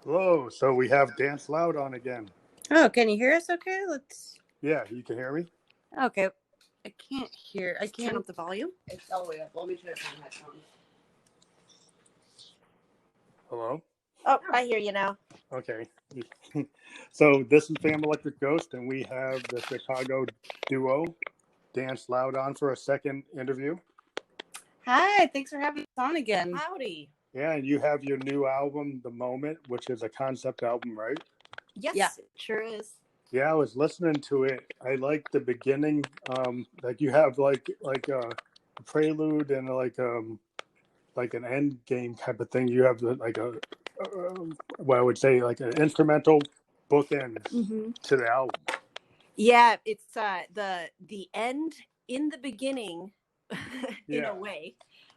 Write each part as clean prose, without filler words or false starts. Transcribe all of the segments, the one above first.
Hello. So we have Dance Loud on again. Oh, can you hear us okay? Let's. Yeah, you can hear me? Okay. I can't hear. I Turn can't. up the volume. It's all the way up. Let me try to find headphones. Hello? Oh, I hear you now. Okay. So this is Fam Electric Ghost, and we have the Chicago duo Dance Loud on for a second interview. Hi, thanks for having us on again. Howdy. Yeah, and you have your new album, The Moment, which is a concept album, right? Yes, Yeah. it sure is. Yeah, I was listening to it. I like the beginning. Like you have like a prelude and like an end game type of thing. You have like a what I would say like an instrumental bookend to the album. Yeah, it's the end in the beginning in a way,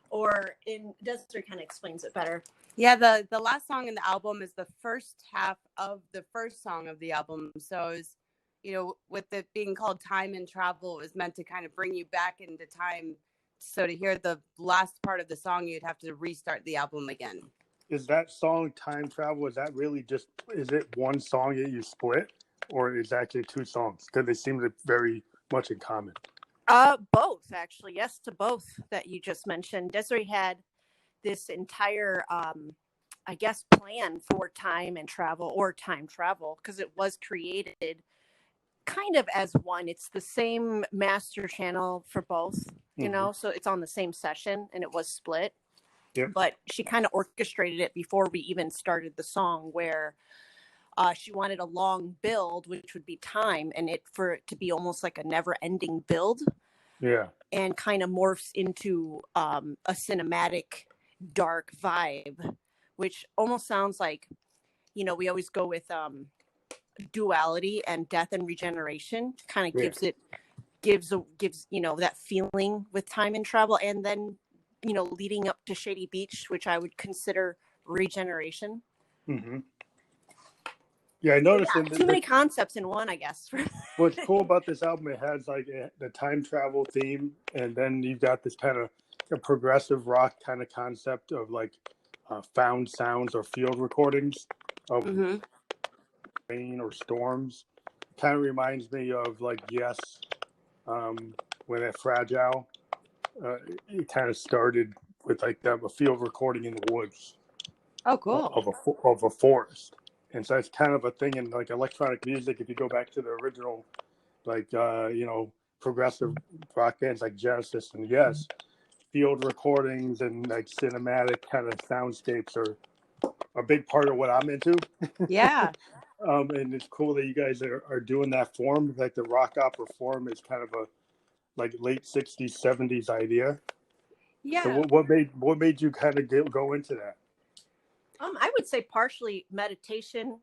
or in Desiree kind of explains it better. Yeah, the last song in the album is the first half of the first song of the album. So it's, with it being called Time and Travel, it was meant to kind of bring you back into time. So to hear the last part of the song, you'd have to restart the album again. Is that song Time Travel? Is it one song that you split, or is it actually two songs? Because they seem to be very much in common. Both actually. Yes, to both that you just mentioned. Desiree had this entire I guess plan for time and travel, or time travel, because it was created kind of as one. It's the same master channel for both, so it's on the same session, and it was split. Yep. But she kind of orchestrated it before we even started the song, where she wanted a long build, which would be time, and for it to be almost like a never-ending build. Yeah. And kind of morphs into a cinematic, dark vibe, which almost sounds like, we always go with duality and death and regeneration. Kind of gives that feeling with time and travel, and then leading up to Shady Beach, which I would consider regeneration. Mm-hmm. Yeah, I noticed too many concepts in one, I guess. What's cool about this album, it has like the time travel theme, and then you've got this kind of a progressive rock kind of concept of like found sounds or field recordings of rain or storms. Kind of reminds me of like Yes, when that Fragile. It kind of started with like a field recording in the woods. Oh, cool. Of a forest. And so it's kind of a thing in like electronic music. If you go back to the original, like, progressive rock bands like Genesis and Yes, field recordings and like cinematic kind of soundscapes are a big part of what I'm into. Yeah. And it's cool that you guys are doing that form. Like the rock opera form is kind of a like late 60s, 70s idea. Yeah. So what made you kind of go into that? I would say partially meditation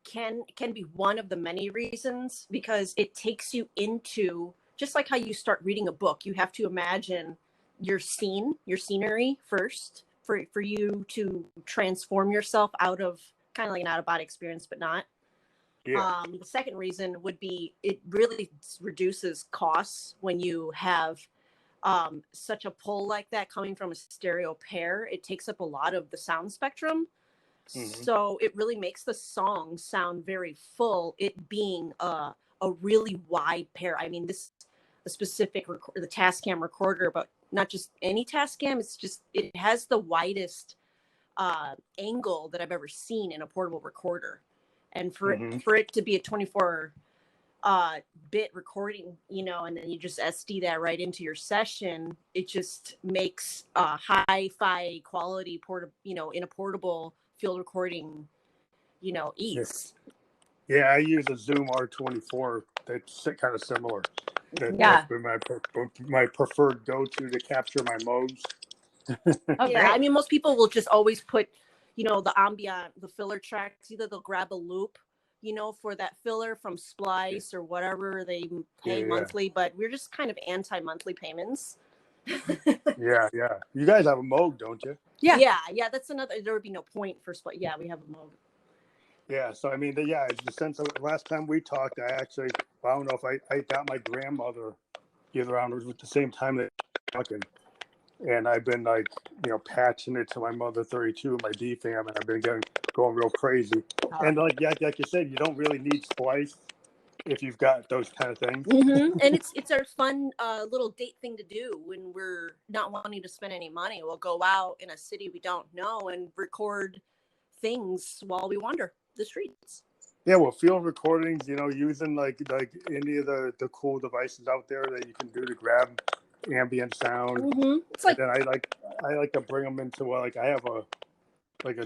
can be one of the many reasons, because it takes you into, just like how you start reading a book, you have to imagine your scenery first for you to transform yourself out of kind of like an out-of-body experience, but not. Yeah. The second reason would be it really reduces costs when you have such a pull like that coming from a stereo pair. It takes up a lot of the sound spectrum. So it really makes the song sound very full, it being a really wide pair. I mean, a specific the Tascam recorder, but not just any Tascam. It's just, it has the widest angle that I've ever seen in a portable recorder. And for it to be a 24 bit recording, and then you just SD that right into your session, it just makes hi-fi quality in a portable field recording, ease. Yeah, I use a Zoom R24 that's kind of similar. Yeah. That's been my preferred go-to to capture my modes. Oh, yeah, great. I mean, most people will just always put, the ambient, the filler tracks. Either they'll grab a loop, for that filler from Splice or whatever they pay monthly, but we're just kind of anti-monthly payments. Yeah. You guys have a mode, don't you? Yeah. That's another. There would be no point for Splice. Yeah, we have a mode. Yeah. So I mean, it's the sense of last time we talked, I don't know if I got my grandmother either around at the same time that talking. And I've been like, patching it to my Mother 32 and my D fam, and I've been getting going real crazy. And like you said, you don't really need splice if you've got those kind of things. And it's our fun little date thing to do when we're not wanting to spend any money. We'll go out in a city we don't know and record things while we wander the streets. Yeah, well, field recordings, using like any of the cool devices out there that you can do to grab ambient sound. It's like, and then I like to bring them into like I have a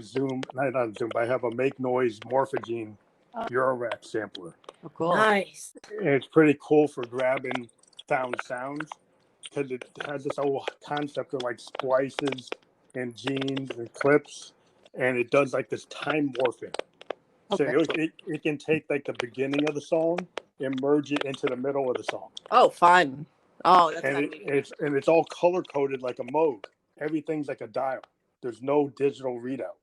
Zoom, not a Zoom, but I have a Make Noise Morphogene Eurorack sampler. Oh, cool. Nice. And it's pretty cool for grabbing found sounds because it has this whole concept of like splices and genes and clips, and it does like this time morphing. So it can take like the beginning of the song and merge it into the middle of the song. Oh, fun. Oh, that's it's all color coded like a mode. Everything's like a dial. There's no digital readout.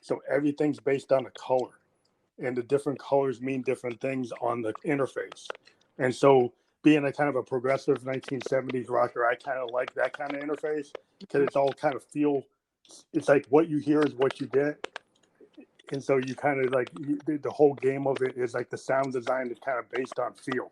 So everything's based on the color. And the different colors mean different things on the interface. And so being a kind of a progressive 1970s rocker, I kind of like that kind of interface because it's all kind of it's like what you hear is what you get. And so you kind of like the whole game of it is like the sound design is kind of based on feel.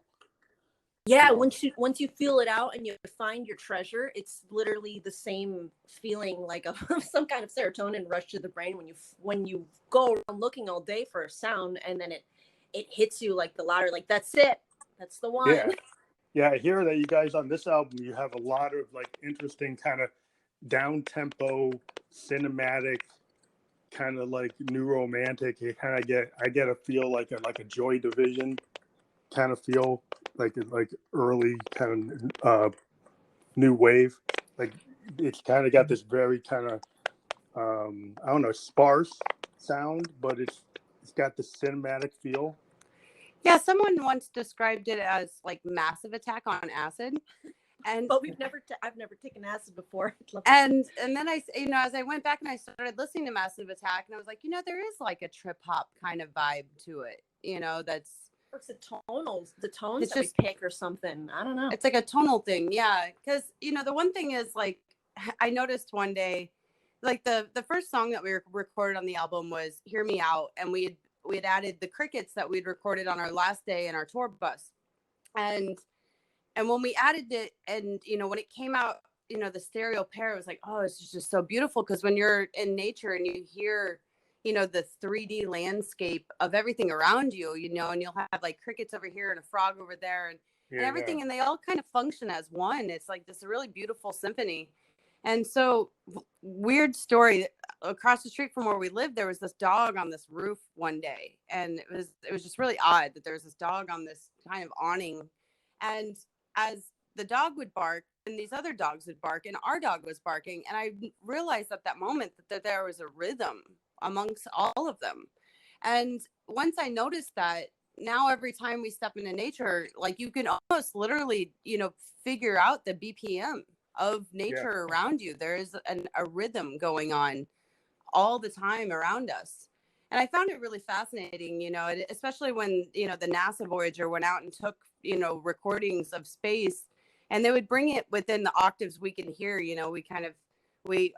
Yeah, once you feel it out and you find your treasure, it's literally the same feeling like of some kind of serotonin rush to the brain when you go around looking all day for a sound and then it hits you like the louder, like that's it, that's the one. Yeah, I hear that you guys on this album you have a lot of like interesting kind of down tempo, cinematic, kind of like new romantic. You kind of I get a feel like a Joy Division kind of feel, like early kind of new wave. Like it's kind of got this very kind of I don't know, sparse sound, but it's got the cinematic feel. Yeah, someone once described it as like Massive Attack on acid. But I've never taken acid before. And then I, as I went back and I started listening to Massive Attack, and I was like, there is like a trip hop kind of vibe to it. That's it's the tones it's that just we pick or something. I don't know. It's like a tonal thing, yeah. Because the one thing is like I noticed one day, like the first song that we recorded on the album was "Hear Me Out," and we had added the crickets that we'd recorded on our last day in our tour bus, and when we added it, and when it came out, the stereo pair, it was like, oh, it's just so beautiful because when you're in nature and you hear the 3D landscape of everything around you, and you'll have like crickets over here and a frog over there and everything. And they all kind of function as one. It's like this really beautiful symphony. And so weird story, across the street from where we lived, there was this dog on this roof one day. And it was just really odd that there was this dog on this kind of awning. And as the dog would bark and these other dogs would bark and our dog was barking. And I realized at that moment that there was a rhythm amongst all of them. And once I noticed that, now every time we step into nature, like you can almost literally, figure out the BPM of nature around you. There is a rhythm going on all the time around us. And I found it really fascinating, especially when, the NASA Voyager went out and took, recordings of space, and they would bring it within the octaves we can hear.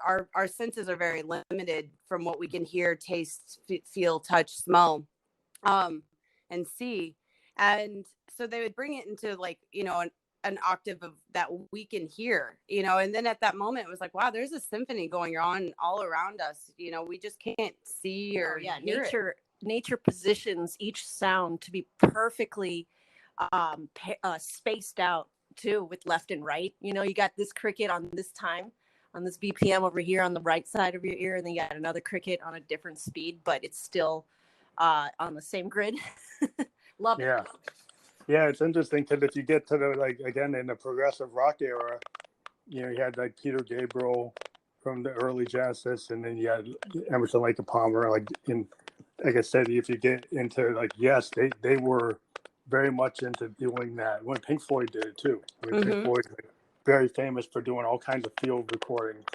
Our senses are very limited from what we can hear, taste, feel, touch, smell, and see. And so they would bring it into like, an octave of that we can hear, and then at that moment it was like, wow, there's a symphony going on all around us. We just can't see or hear nature positions each sound to be perfectly spaced out too, with left and right. You got this cricket on this time, on this BPM over here on the right side of your ear, and then you got another cricket on a different speed, but it's still on the same grid. Love it. Yeah, it's interesting because if you get to the, like, again, in the progressive rock era, you had like Peter Gabriel from the early Genesis, and then you had Emerson, Lake and Palmer. Like I said, if you get into like, yes, they were very much into doing that. When Pink Floyd did it too. I mean, Pink Floyd is very famous for doing all kinds of field recordings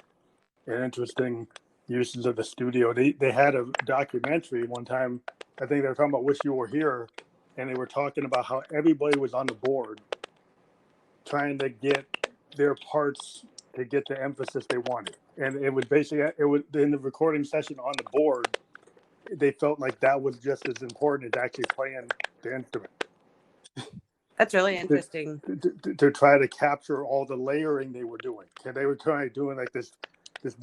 and interesting uses of the studio. They had a documentary one time. I think they were talking about "Wish You Were Here." And they were talking about how everybody was on the board trying to get their parts to get the emphasis they wanted. And it was basically, in the recording session on the board, they felt like that was just as important as actually playing the instrument. That's really interesting. To try to capture all the layering they were doing. And they were doing like this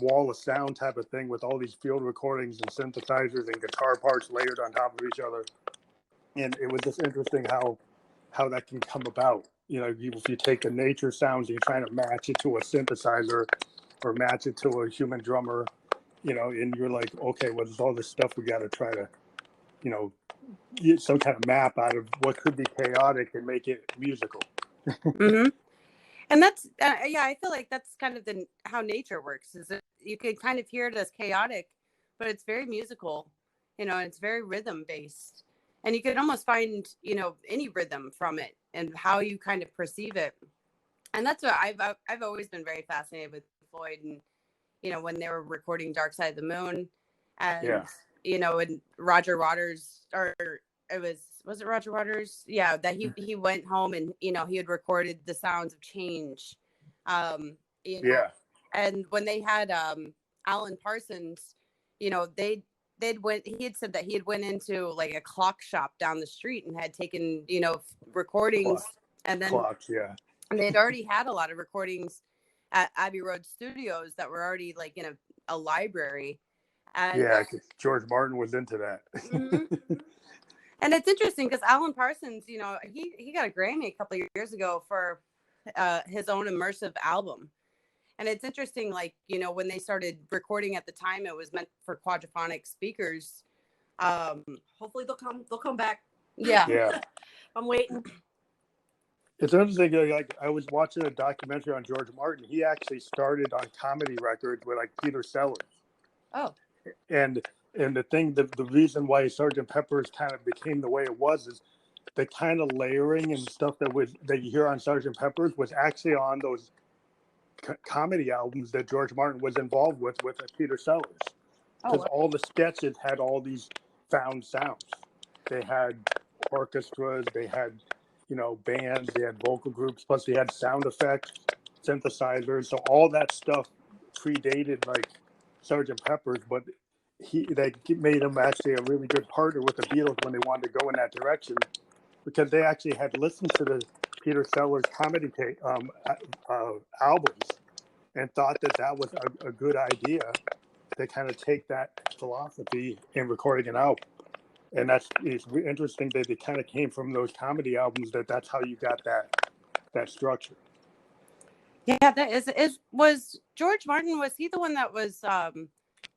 wall of sound type of thing with all these field recordings and synthesizers and guitar parts layered on top of each other. And it was just interesting how that can come about. You know, if you take the nature sounds and you're trying to match it to a synthesizer or match it to a human drummer, you know, and you're like, okay, well, there's all this stuff we got to try to, you know, get some kind of map out of what could be chaotic and make it musical. Mm-hmm. And that's, yeah, I feel like that's kind of how nature works, is that you can kind of hear it as chaotic, but it's very musical, you know, it's very rhythm based. And you can almost find, you know, any rhythm from it and how you kind of perceive it. And that's what I've always been very fascinated with Floyd, and, you know, when they were recording Dark Side of the Moon, and, you know, and Roger Waters, or was it Roger Waters? Yeah, that he went home and, you know, he had recorded the sounds of change. You know, and when they had Alan Parsons, you know, he had said that he had went into like a clock shop down the street and had taken, you know, recordings, and then and they'd already had a lot of recordings at Abbey Road Studios that were already like in a library. And because George Martin was into that. Mm-hmm. And it's interesting because Alan Parsons, you know, he got a Grammy a couple of years ago for his own immersive album. And it's interesting, like, you know, when they started recording at the time, it was meant for quadraphonic speakers. Hopefully they'll come back. Yeah. I'm waiting. It's interesting. Like, I was watching a documentary on George Martin. He actually started on comedy records with like Peter Sellers. Oh. And the reason why Sgt. Pepper's kind of became the way it was is the kind of layering and stuff that you hear on Sgt. Pepper's was actually on those comedy albums that George Martin was involved with Peter Sellers. Because all the sketches had all these found sounds. They had orchestras, they had, you know, bands, they had vocal groups, plus they had sound effects, synthesizers. So all that stuff predated like Sgt. Pepper's, but they made him actually a really good partner with the Beatles when they wanted to go in that direction, because they actually had listened to the Peter Sellers comedy albums and thought that was a good idea to kind of take that philosophy in recording an album. And it's interesting that it kind of came from those comedy albums, that's how you got that structure. Yeah, that was George Martin, was he the one that was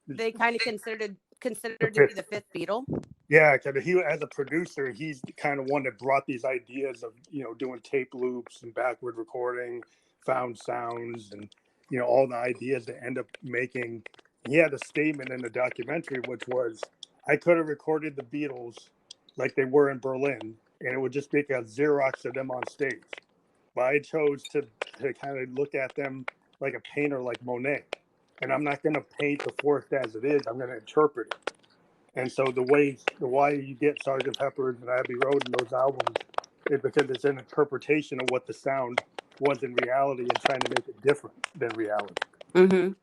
they kind of considered to be the fifth Beatle? Yeah, because he, as a producer, he's the kind of one that brought these ideas of, you know, doing tape loops and backward recording, found sounds, and, you know, all the ideas that end up making. He had a statement in the documentary, which was, I could have recorded the Beatles like they were in Berlin, and it would just make a Xerox of them on stage. But I chose to kind of look at them like a painter, like Monet. And I'm not going to paint the forest as it is. I'm going to interpret it. And so why you get Sgt. Pepper's and Abbey Road in those albums is because it's an interpretation of what the sound was in reality and trying to make it different than reality. Mm-hmm.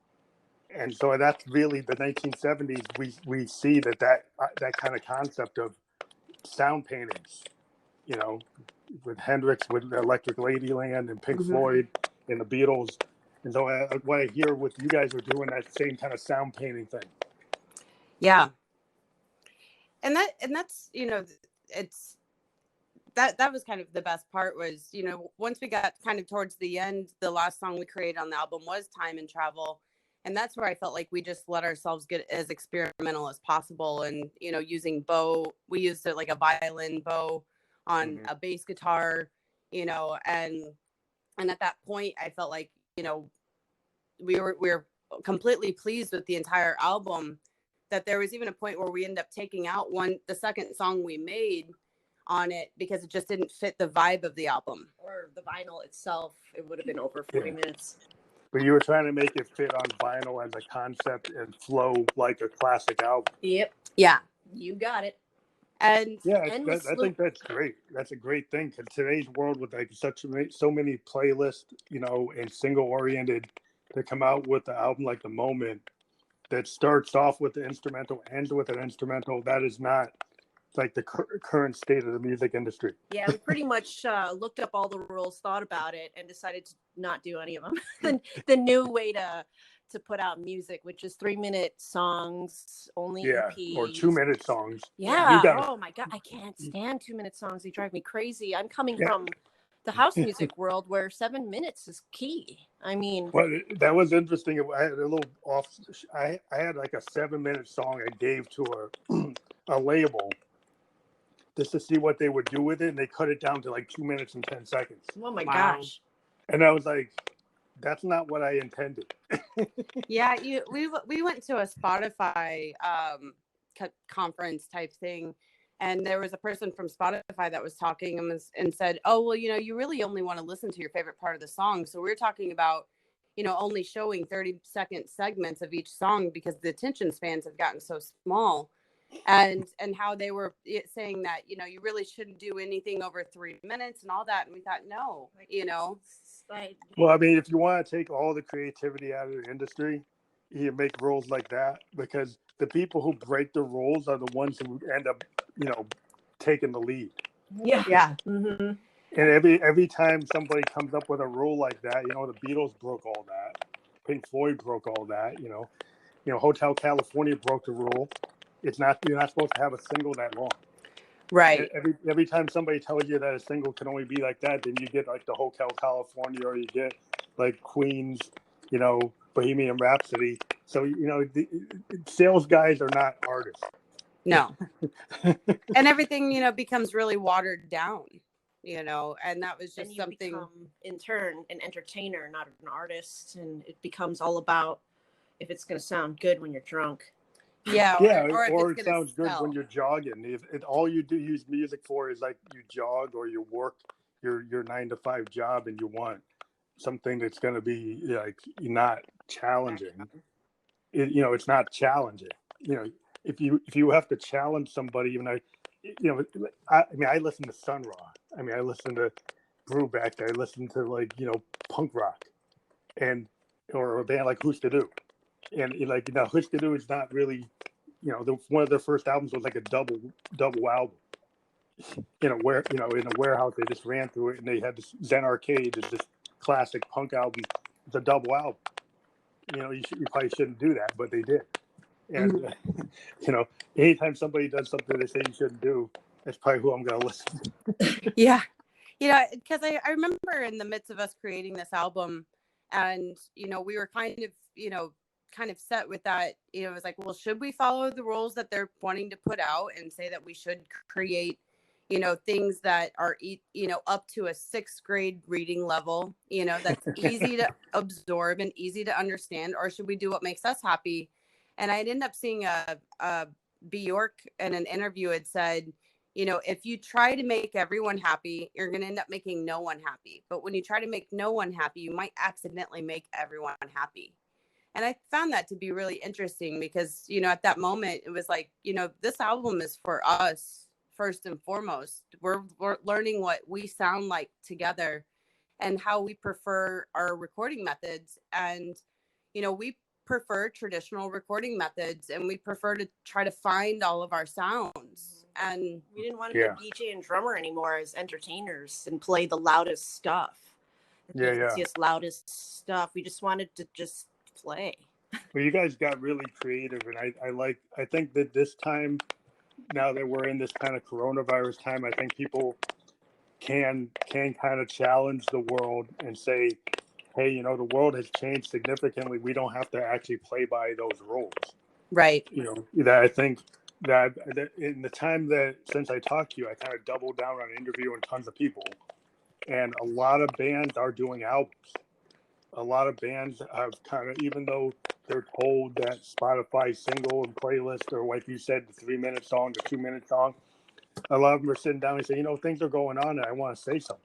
And so that's really the 1970s. We see that kind of concept of sound paintings, you know, with Hendrix, with Electric Ladyland and Pink Floyd and the Beatles. And so what I hear with you guys are doing that same kind of sound painting thing. Yeah. And that's, you know, it's that was kind of the best part, was, you know, once we got kind of towards the end, the last song we created on the album was Time and Travel. And that's where I felt like we just let ourselves get as experimental as possible. And, you know, using bow, we used it like a violin bow on a bass guitar, you know, and at that point I felt like, you know, we were completely pleased with the entire album, that there was even a point where we ended up taking out the second song we made on it because it just didn't fit the vibe of the album. Or the vinyl itself, it would have been over 40 minutes. But you were trying to make it fit on vinyl as a concept and flow like a classic album. Yep. Yeah. You got it. And I think that's great. That's a great thing, because today's world with like so many playlists, you know, and single oriented, to come out with the album like The Moment that starts off with the instrumental, ends with an instrumental. That is not like the current state of the music industry. Yeah, we pretty much looked up all the rules, thought about it, and decided to not do any of them. The new way to put out music, which is 3-minute songs, only EPs. Or 2-minute songs. Yeah. Oh my God, I can't stand 2-minute songs. They drive me crazy. I'm coming from the house music world where 7 minutes is key. I mean, well, that was interesting. I had a little off. I had like a 7-minute song I gave to a label just to see what they would do with it, and they cut it down to like 2 minutes and 10 seconds. Oh my gosh! And I was like, that's not what I intended. Yeah, we went to a Spotify conference type thing, and there was a person from Spotify that was talking and said, "Oh, well, you really only want to listen to your favorite part of the song." So we were talking about, only showing 30-second segments of each song because the attention spans have gotten so small, and how they were saying that you really shouldn't do anything over 3 minutes and all that. And we thought, no, Well, I mean, if you want to take all the creativity out of the industry, you make rules like that, because the people who break the rules are the ones who end up, taking the lead. Yeah. Mm-hmm. And every time somebody comes up with a rule like that, the Beatles broke all that, Pink Floyd broke all that, Hotel California broke the rule. You're not supposed to have a single that long. Right. Every time somebody tells you that a single can only be like that, then you get like the Hotel California, or you get like Queen's, Bohemian Rhapsody. So the sales guys are not artists. No. And everything becomes really watered down. And that was just something. Become, in turn, an entertainer, not an artist, and it becomes all about if it's going to sound good when you're drunk. Yeah, or it sounds good when you're jogging. If all you do use music for is like you jog or you work your 9-to-5 job, and you want something that's going to be like not challenging, it's not challenging. If you have to challenge somebody, I listen to Sun Ra. I listen to Brubeck. I listen to punk rock, or a band like Who's to Do. And Who's to Do is not really, one of their first albums was like a double album. In a warehouse, they just ran through it, and they had this Zen Arcade is this classic punk album. It's a double album. You probably shouldn't do that, but they did. And anytime somebody does something they say you shouldn't do, that's probably who I'm going to listen to. Yeah, because I remember in the midst of us creating this album, and we were kind of set with that. It was like, well, should we follow the rules that they're wanting to put out and say that we should create things that are up to a 6th grade reading level, that's easy to absorb and easy to understand, or should we do what makes us happy? And I'd end up seeing a Bjork in an interview had said, if you try to make everyone happy, you're going to end up making no one happy. But when you try to make no one happy, you might accidentally make everyone happy. And I found that to be really interesting because, at that moment, it was like, this album is for us first and foremost. We're learning what we sound like together and how we prefer our recording methods. And, we prefer traditional recording methods, and we prefer to try to find all of our sounds. And we didn't want to be DJ and drummer anymore as entertainers and play the loudest stuff. The loudest stuff. We just wanted to just play. Well, you guys got really creative, and I think that this time, now that we're in this kind of coronavirus time, I think people can kind of challenge the world and say, hey, the world has changed significantly. We don't have to actually play by those rules. Right. That I think that in the time that since I talked to you, I kind of doubled down on interviewing tons of people, and a lot of bands are doing albums. A lot of bands have kind of, even though they're told that Spotify single and playlist, or like you said, the 3-minute song, the 2-minute song, a lot of them are sitting down and say, things are going on and I want to say something.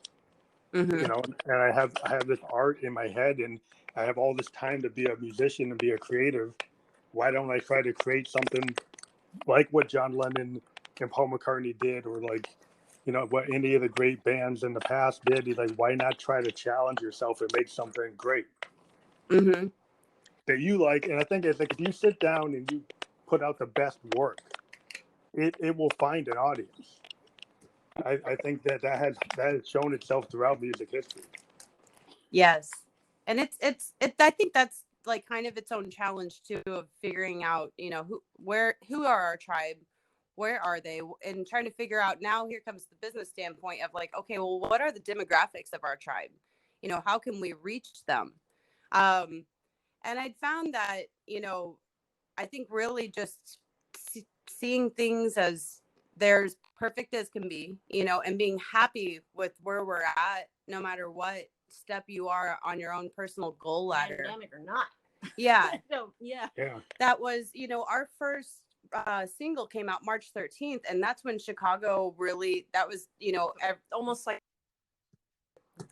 Mm-hmm. And I have this art in my head, and I have all this time to be a musician and be a creative. Why don't I try to create something like what John Lennon and Paul McCartney did, or like, what any of the great bands in the past did? Why not try to challenge yourself and make something great? Mm-hmm. that you like, and I think it's like if you sit down and you put out the best work, it will find an audience. I think that has shown itself throughout music history. Yes. And it's I think that's like kind of its own challenge too, of figuring out, you know, who are our tribe, where are they, and trying to figure out. Now here comes the business standpoint of like, okay, well, what are the demographics of our tribe? You know, how can we reach them? And I'd found that, you know, I think really just seeing things as they're as perfect as can be, you know, and being happy with where we're at, no matter what step you are on your own personal goal ladder. Dynamic or not. Yeah. So, yeah. That was, you know, our first single came out March 13th. And that's when Chicago really, that was, you know, almost like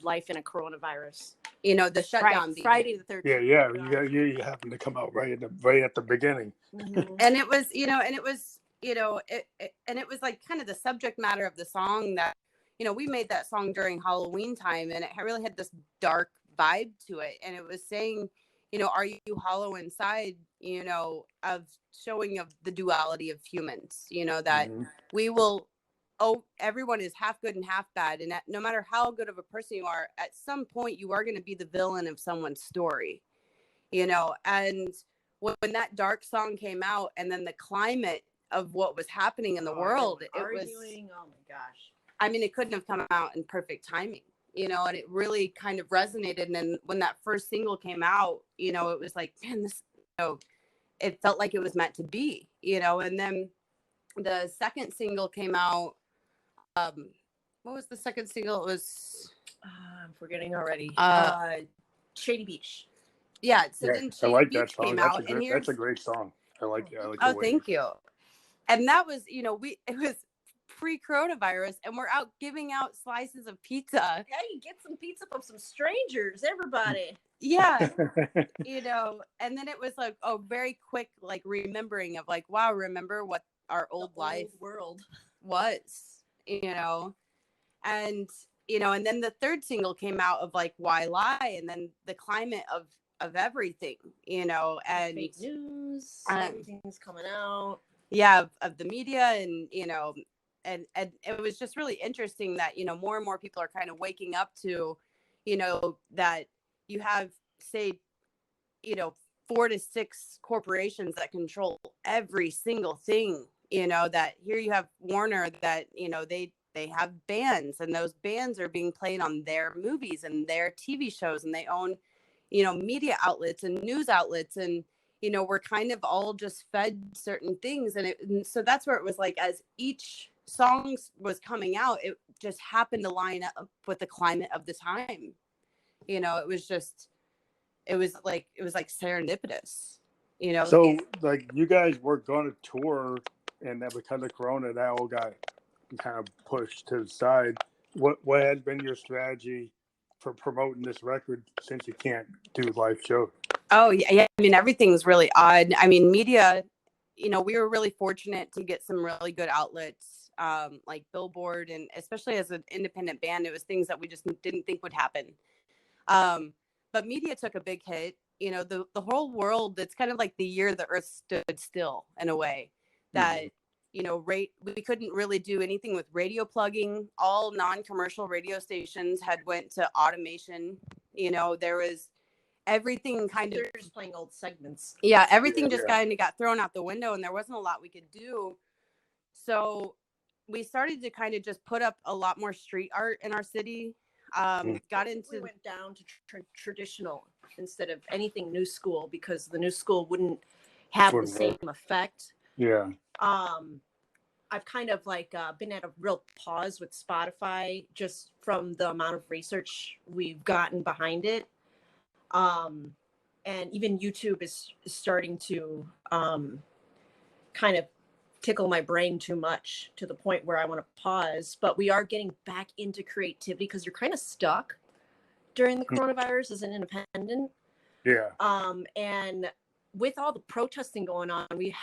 life in a coronavirus. You know, the shutdown. Friday the 13th. Yeah. You happen to come out right at the beginning. Mm-hmm. And it was, you know, it was like kind of the subject matter of the song that, you know, we made that song during Halloween time, and it really had this dark vibe to it. And it was saying, you know, are you hollow inside, you know, of showing of the duality of humans, you know, that we will, everyone is half good and half bad. And no matter how good of a person you are, at some point you are going to be the villain of someone's story, you know. And when that dark song came out, and then the climate of what was happening in the world, it was, oh my gosh. I mean, it couldn't have come out in perfect timing, you know, and it really kind of resonated. And then when that first single came out, you know, it was like, man, this, you know, it felt like it was meant to be, you know. And then the second single came out. What was the second single? It was, I'm forgetting already. Shady Beach. Yeah. So then Shady I like Beach that song. That's a great song. I like it. Oh, thank you. And that was, you know, it was pre-coronavirus, and we're out giving out slices of pizza. Hey, get some pizza from some strangers, everybody. Yeah. You know, and then it was like a very quick, like, remembering of like, wow, remember what our old life world was, you know. And, you know, and then the third single came out of like, Why Lie? And then the climate of everything, you know, and fake news, everything's coming out. Yeah, of the media, and, you know, and it was just really interesting that, you know, more and more people are kind of waking up to, you know, that you have, say, you know, 4 to 6 corporations that control every single thing, you know, that here you have Warner that, you know, they have bands, and those bands are being played on their movies and their TV shows, and they own, you know, media outlets and news outlets, and, you know, we're kind of all just fed certain things. And so that's where it was like, as each song was coming out, it just happened to line up with the climate of the time. You know, it was like serendipitous, you know. So like you guys were going to tour, and that because of Corona, that all got kind of pushed to the side. What has been your strategy for promoting this record since you can't do live shows? Oh, yeah. I mean, everything's really odd. I mean, media, you know, we were really fortunate to get some really good outlets, like Billboard, and especially as an independent band, it was things that we just didn't think would happen. But media took a big hit. You know, the whole world, it's kind of like the year the earth stood still in a way that, you know, we couldn't really do anything with radio plugging. All non-commercial radio stations had went to automation. You know, there was everything kind of just playing old segments. Yeah, everything just kind of got thrown out the window, and there wasn't a lot we could do. So we started to kind of just put up a lot more street art in our city. We went down to traditional instead of anything new school, because the new school wouldn't have the same effect. Yeah. I've kind of like been at a real pause with Spotify, just from the amount of research we've gotten behind it. And even YouTube is starting to kind of tickle my brain too much, to the point where I want to pause. But we are getting back into creativity, because you're kind of stuck during the coronavirus as an independent. Yeah. And with all the protesting going on, we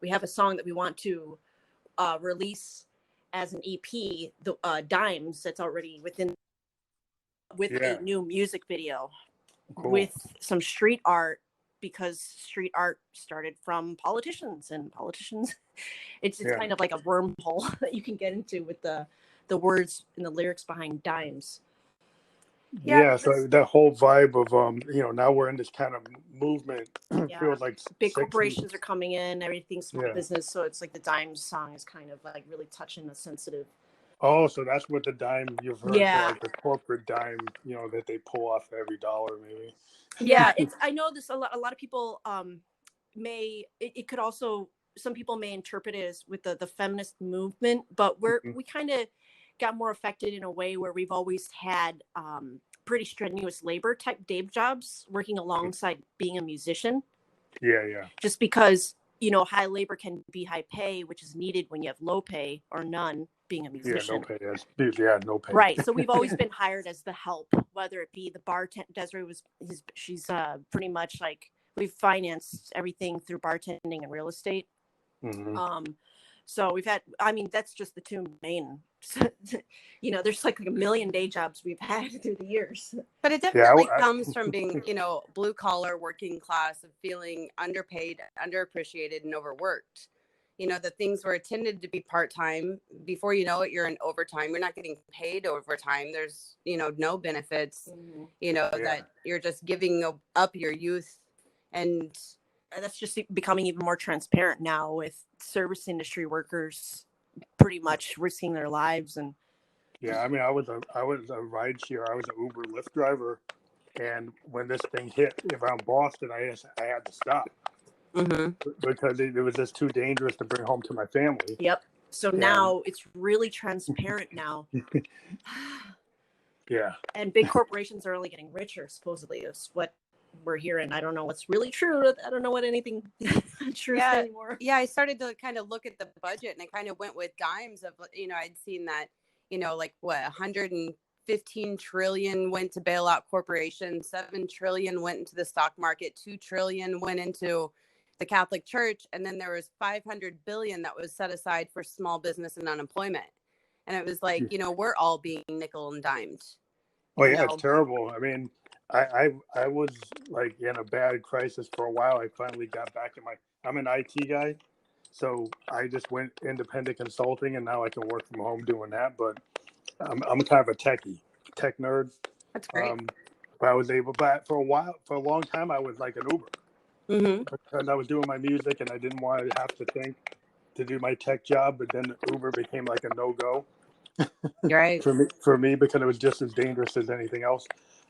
have a song that we want to release as an EP, the Dimes, that's already with a new music video. Cool. with some street art, because street art started from politicians, and politicians, it's kind of like a wormhole that you can get into with the words and the lyrics behind dimes. Yeah, so that whole vibe of now we're in this kind of movement. Feels like big corporations are coming in, everything's small business, so it's like the dimes song is kind of like really touching the sensitive. Oh, so that's what the dime you've heard, so like the corporate dime, that they pull off every dollar, maybe. Yeah, I know this a lot of people it could also, some people may interpret it as with the feminist movement, but we kind of got more affected in a way where we've always had pretty strenuous labor type day jobs working alongside being a musician. Yeah. Just because, high labor can be high pay, which is needed when you have low pay or none being a musician. No pay. Right. So we've always been hired as the help, whether it be the bartender. Desiree she's pretty much like, we've financed everything through bartending and real estate. Mm-hmm. So we've had, that's just the two main, there's like a million day jobs we've had through the years. But it definitely comes from being, blue collar, working class, of feeling underpaid, underappreciated, and overworked. The things were intended to be part-time. Before you know it, you're in overtime. You're not getting paid overtime. There's, no benefits, that you're just giving up your youth. And that's just becoming even more transparent now with service industry workers pretty much risking their lives. And I was a ride share. I was an Uber Lyft driver, and when this thing hit, if I'm Boston, I had to stop because it was just too dangerous to bring home to my family. Yep. So now it's really transparent now. Yeah. And big corporations are only getting richer, supposedly, is what we're hearing. I don't know what's really true. I don't know what anything true anymore. Yeah, I started to kind of look at the budget, and I kind of went with dimes of, I'd seen that, like what, 115 trillion went to bail out corporations, 7 trillion went into the stock market, 2 trillion went into the Catholic Church, and then there was 500 billion that was set aside for small business and unemployment. And it was like, we're all being nickel and dimed. Oh yeah, it's terrible. I was like in a bad crisis for a while. I finally got back in I'm an IT guy, so I just went independent consulting, and now I can work from home doing that. But I'm kind of a tech nerd. That's great. But I was able, but for a long time, I was like an Uber. Because I was doing my music and I didn't want to have to think to do my tech job, but then Uber became like a no-go. Right. for me, because it was just as dangerous as anything else.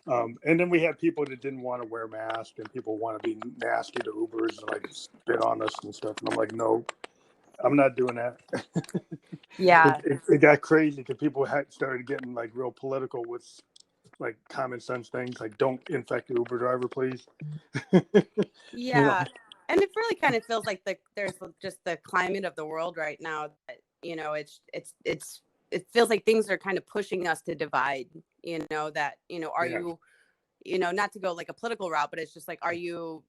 And then we had people that didn't want to wear masks, and people want to be nasty to Ubers and like spit on us and stuff. And I'm like, no, I'm not doing that. Yeah. It got crazy because people started getting like real political with like common sense things, like don't infect the Uber driver, please. Yeah. And it really kind of feels like there's just the climate of the world right now that, it feels like things are kind of pushing us to divide, that, are you, not to go like a political route, but it's just like, are you,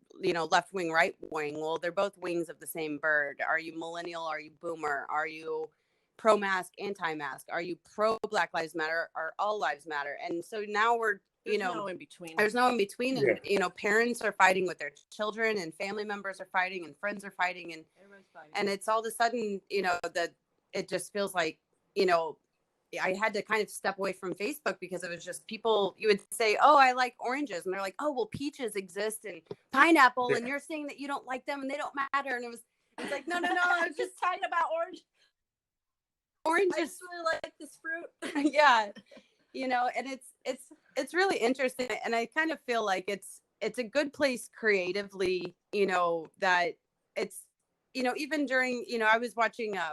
left wing, right wing? Well, they're both wings of the same bird. Are you millennial? Are you boomer? Are you pro-mask, anti-mask? Are you pro-Black Lives Matter? Or all lives matter? And so now we're, there's no in between. There's no in between. And, parents are fighting with their children, and family members are fighting, and friends are fighting. And everyone's fighting. And it's all of a sudden, that it just feels like, I had to kind of step away from Facebook because it was just people, you would say, oh, I like oranges. And they're like, oh, well, peaches exist and pineapple. And you're saying that you don't like them and they don't matter. And it's like, no, I was just talking about oranges. I just really like this fruit. Yeah. And it's really interesting. And I kind of feel like it's a good place creatively, that it's, even during, I was watching a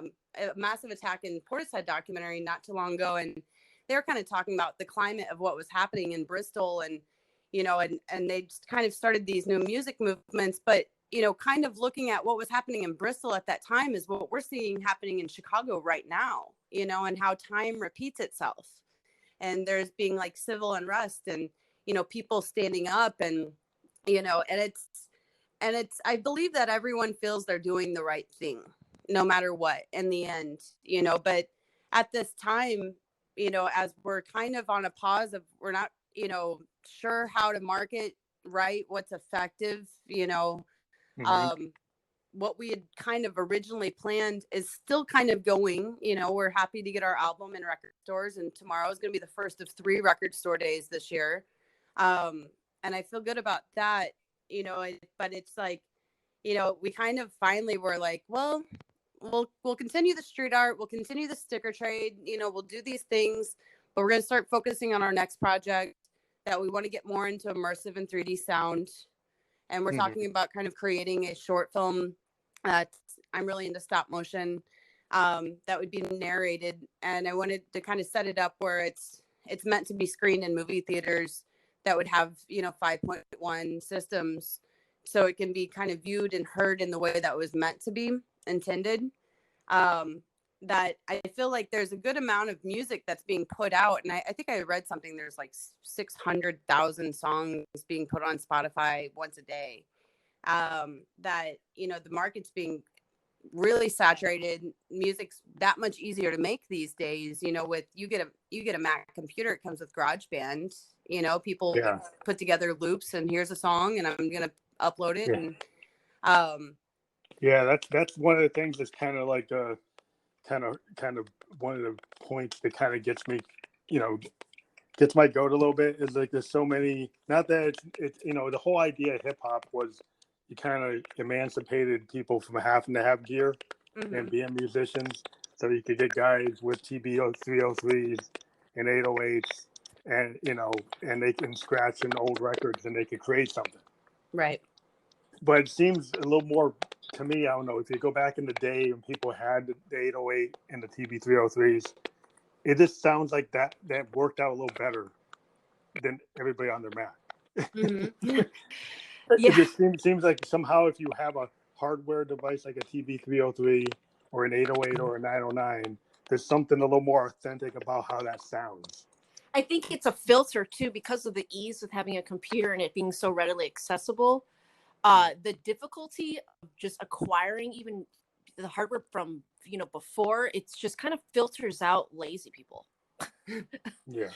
massive attack in Portishead documentary not too long ago, and they were kind of talking about the climate of what was happening in Bristol, and and they just kind of started these new music movements, but kind of looking at what was happening in Bristol at that time is what we're seeing happening in Chicago right now, and how time repeats itself, and there's being like civil unrest, and people standing up, and and it's I believe that everyone feels they're doing the right thing no matter what in the end, but at this time, as we're kind of on a pause of, we're not, sure how to market, right, what's effective, Mm-hmm. what we had kind of originally planned is still kind of going. We're happy to get our album in record stores, and tomorrow is going to be the first of 3 record store days this year. And I feel good about that, but it's like, we kind of finally were like, well, we'll continue the street art, we'll continue the sticker trade, we'll do these things, but we're going to start focusing on our next project that we want to get more into immersive and 3D sound. And we're Mm-hmm. talking about kind of creating a short film. I'm really into stop motion, that would be narrated, and I wanted to kind of set it up where it's meant to be screened in movie theaters that would have 5.1 systems, so it can be kind of viewed and heard in the way that was meant to be intended. um, that I feel like there's a good amount of music that's being put out. And I think I read something, there's like 600,000 songs being put on Spotify once a day. That, the market's being really saturated. Music's that much easier to make these days, with you get a Mac computer, it comes with GarageBand, people Yeah. put together loops and here's a song and I'm going to upload it. Yeah. And, Yeah, that's one of the things that's kind of like kind of one of the points that kind of gets me, gets my goat a little bit, is like there's so many. Not that it's the whole idea of hip hop was you kind of emancipated people from having to have gear and being musicians, so you could get guys with TB 303s and 808s, and and they can scratch in old records and they could create something. right. But it seems a little more to me. I don't know, if you go back in the day when people had the 808 and the TB 303s, it just sounds like that worked out a little better than everybody on their Mac. Mm-hmm. It just seems like somehow if you have a hardware device like a TB 303 or an 808 or a 909, there's something a little more authentic about how that sounds. I think it's a filter too, because of the ease of having a computer and it being so readily accessible. The difficulty of just acquiring even the hardware from before, it's just kind of filters out lazy people. Yeah.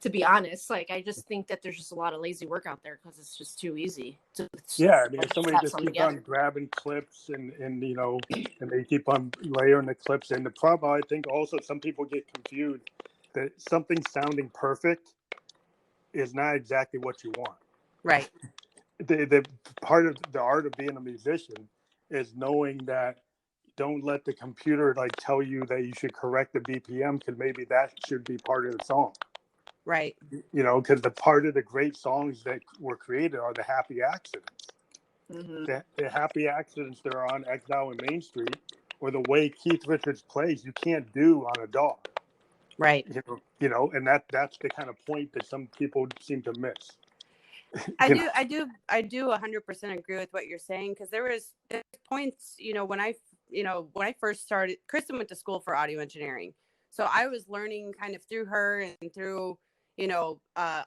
To be honest, like I just think that there's just a lot of lazy work out there because it's just too easy to. Yeah, I mean, if somebody just keeps on grabbing clips and and they keep on layering the clips, and the problem, I think also some people get confused that something sounding perfect is not exactly what you want. Right. The part of the art of being a musician is knowing that don't let the computer like tell you that you should correct the BPM, because maybe that should be part of the song. Right. Because the part of the great songs that were created are the happy accidents. Mm-hmm. The happy accidents that are on Exile and Main Street, or the way Keith Richards plays, you can't do on a DAW. Right. And that's the kind of point that some people seem to miss. I do 100% agree with what you're saying, because there's points, when I first started, Kristin went to school for audio engineering. So I was learning kind of through her and through,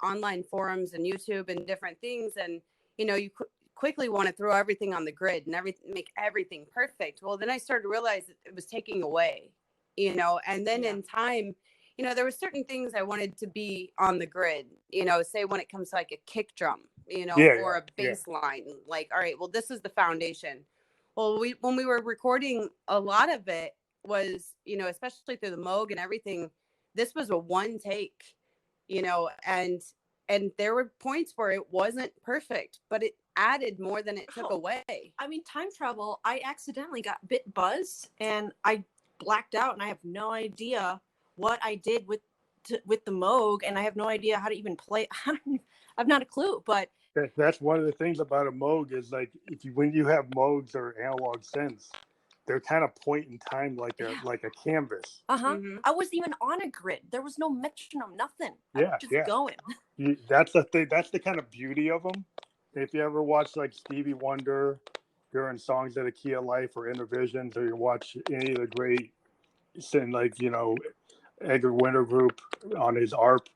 online forums and YouTube and different things. And, you quickly want to throw everything on the grid and make everything perfect. Well, then I started to realize that it was taking away, and then in time, there were certain things I wanted to be on the grid, say when it comes to like a kick drum, or a bass line, like, all right, well, this is the foundation. Well, when we were recording, a lot of it was, especially through the Moog and everything, this was a one take, and there were points where it wasn't perfect, but it added more than it took away. I mean, time travel, I accidentally got bit buzzed and I blacked out, and I have no idea what I did with the Moog, and I have no idea how to even play. I've not a clue, but that's one of the things about a Moog is like when you have Moogs or analog synths, they're kind of point in time, like a canvas. Mm-hmm. I wasn't even on a grid. There was no metronome, nothing. Yeah, just going. That's the thing. That's the kind of beauty of them. If you ever watch like Stevie Wonder during Songs of the Key of Life or Intervisions, or you watch any of the great, like Edgar Winter Group on his ARP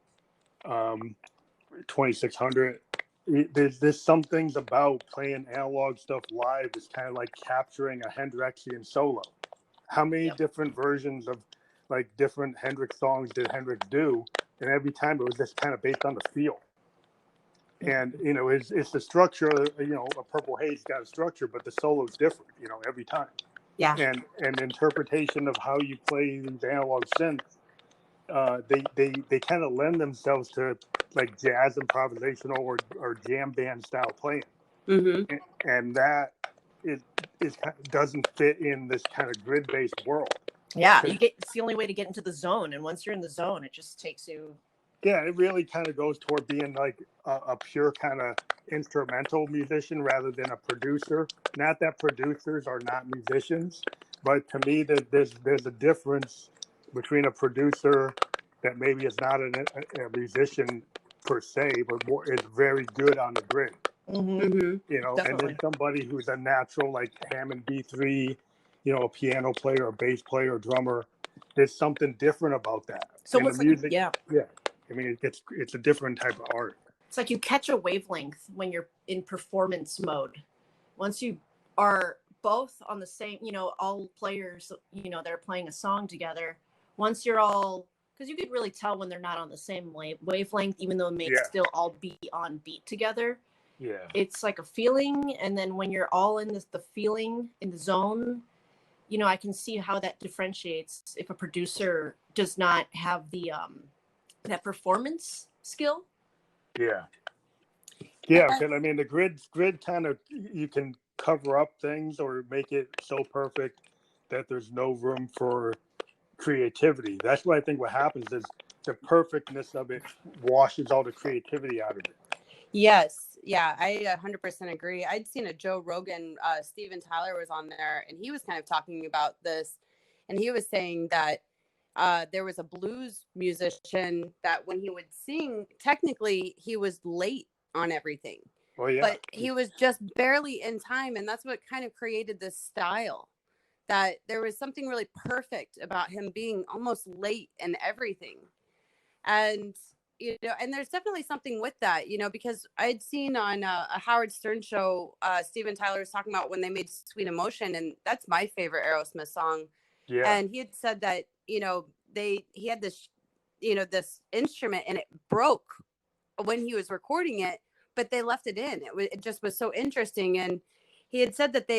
2600. There's some things about playing analog stuff live is kind of like capturing a Hendrixian solo. How many different versions of like different Hendrix songs did Hendrix do? And every time it was just kind of based on the feel. And it's the structure. A Purple Haze got a structure, but the solo is different. Every time. Yeah. And interpretation of how you play these analog synths, they kind of lend themselves to like jazz improvisational or jam band style playing, and that is doesn't fit in this kind of grid based world. Yeah, it's the only way to get into the zone, and once you're in the zone, it just takes you. Yeah, it really kind of goes toward being like a pure kind of instrumental musician rather than a producer. Not that producers are not musicians, but to me, there's a difference between a producer that maybe is not a musician per se, but more is very good on the grid. And then somebody who's a natural like Hammond B3, a piano player, a bass player, a drummer. There's something different about that. So and what's the music, yeah. I mean, it's a different type of art. It's like you catch a wavelength when you're in performance mode. Once you are both on the same, all players, they're playing a song together. Once you're all, because you could really tell when they're not on the same wavelength, even though they may still all be on beat together. Yeah. It's like a feeling. And then when you're all in the feeling, in the zone, I can see how that differentiates if a producer does not have the that performance skill. Yeah, because I mean the grid kind of, you can cover up things or make it so perfect that there's no room for creativity. That's what I think what happens is the perfectness of it washes all the creativity out of it. Yes. Yeah, I 100% agree. I'd seen a Joe Rogan, Steven Tyler was on there, and he was kind of talking about this, and he was saying that there was a blues musician that when he would sing, technically he was late on everything. Oh, yeah. But he was just barely in time, and that's what kind of created this style. That there was something really perfect about him being almost late in everything. And and there's definitely something with that, because I had seen on a Howard Stern show, Steven Tyler was talking about when they made Sweet Emotion, and that's my favorite Aerosmith song. Yeah. And he had said that, he had this, this instrument and it broke when he was recording it, but they left it in. It just was so interesting. And he had said that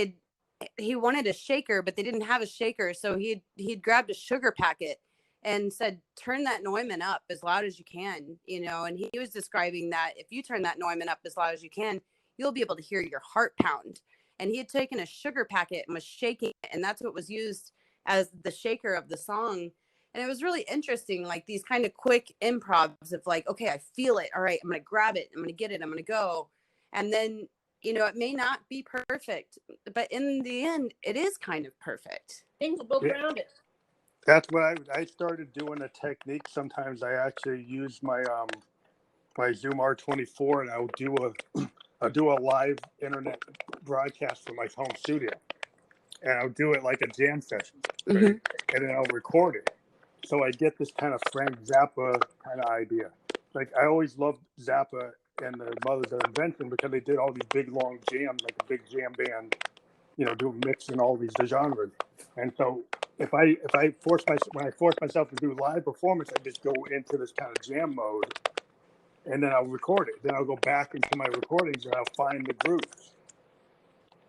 he wanted a shaker, but they didn't have a shaker. So he'd grabbed a sugar packet and said, turn that Neumann up as loud as you can, and he was describing that if you turn that Neumann up as loud as you can, you'll be able to hear your heart pound. And he had taken a sugar packet and was shaking it, and that's what was used as the shaker of the song. And it was really interesting, like these kind of quick improvs of like, okay, I feel it. All right, I'm going to grab it. I'm going to get it. I'm going to go. And then, it may not be perfect, but in the end, it is kind of perfect. Things will build around it. That's what I started doing a technique. Sometimes I actually use my my Zoom R24, and I'll do a live internet broadcast from my home studio, and I'll do it like a jam session, right? And then I'll record it. So I get this kind of Frank Zappa kind of idea. Like I always loved Zappa and the Mothers of Invention because they did all these big long jams, like a big jam band, doing mixing all these genres. And so when I force myself to do live performance, I just go into this kind of jam mode, and then I'll record it. Then I'll go back into my recordings and I'll find the grooves,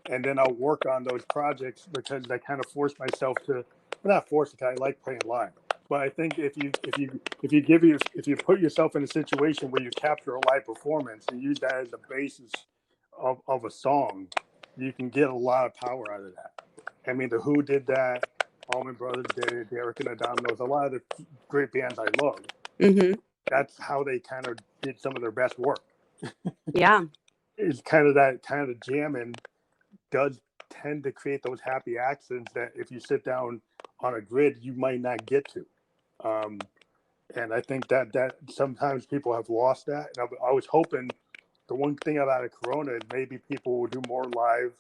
and then I'll work on those projects because I kind of force myself to. Not force it. I like playing live, but I think if you put yourself in a situation where you capture a live performance and use that as the basis of a song, you can get a lot of power out of that. I mean, the Who did that. Allman Brothers did it. Derek and the Dominoes. A lot of the great bands I love. That's how they kind of did some of their best work. Yeah. It's kind of that kind of jamming does tend to create those happy accents that if you sit down on a grid, you might not get to. And I think that sometimes people have lost that. And I was hoping the one thing out of Corona is maybe people will do more live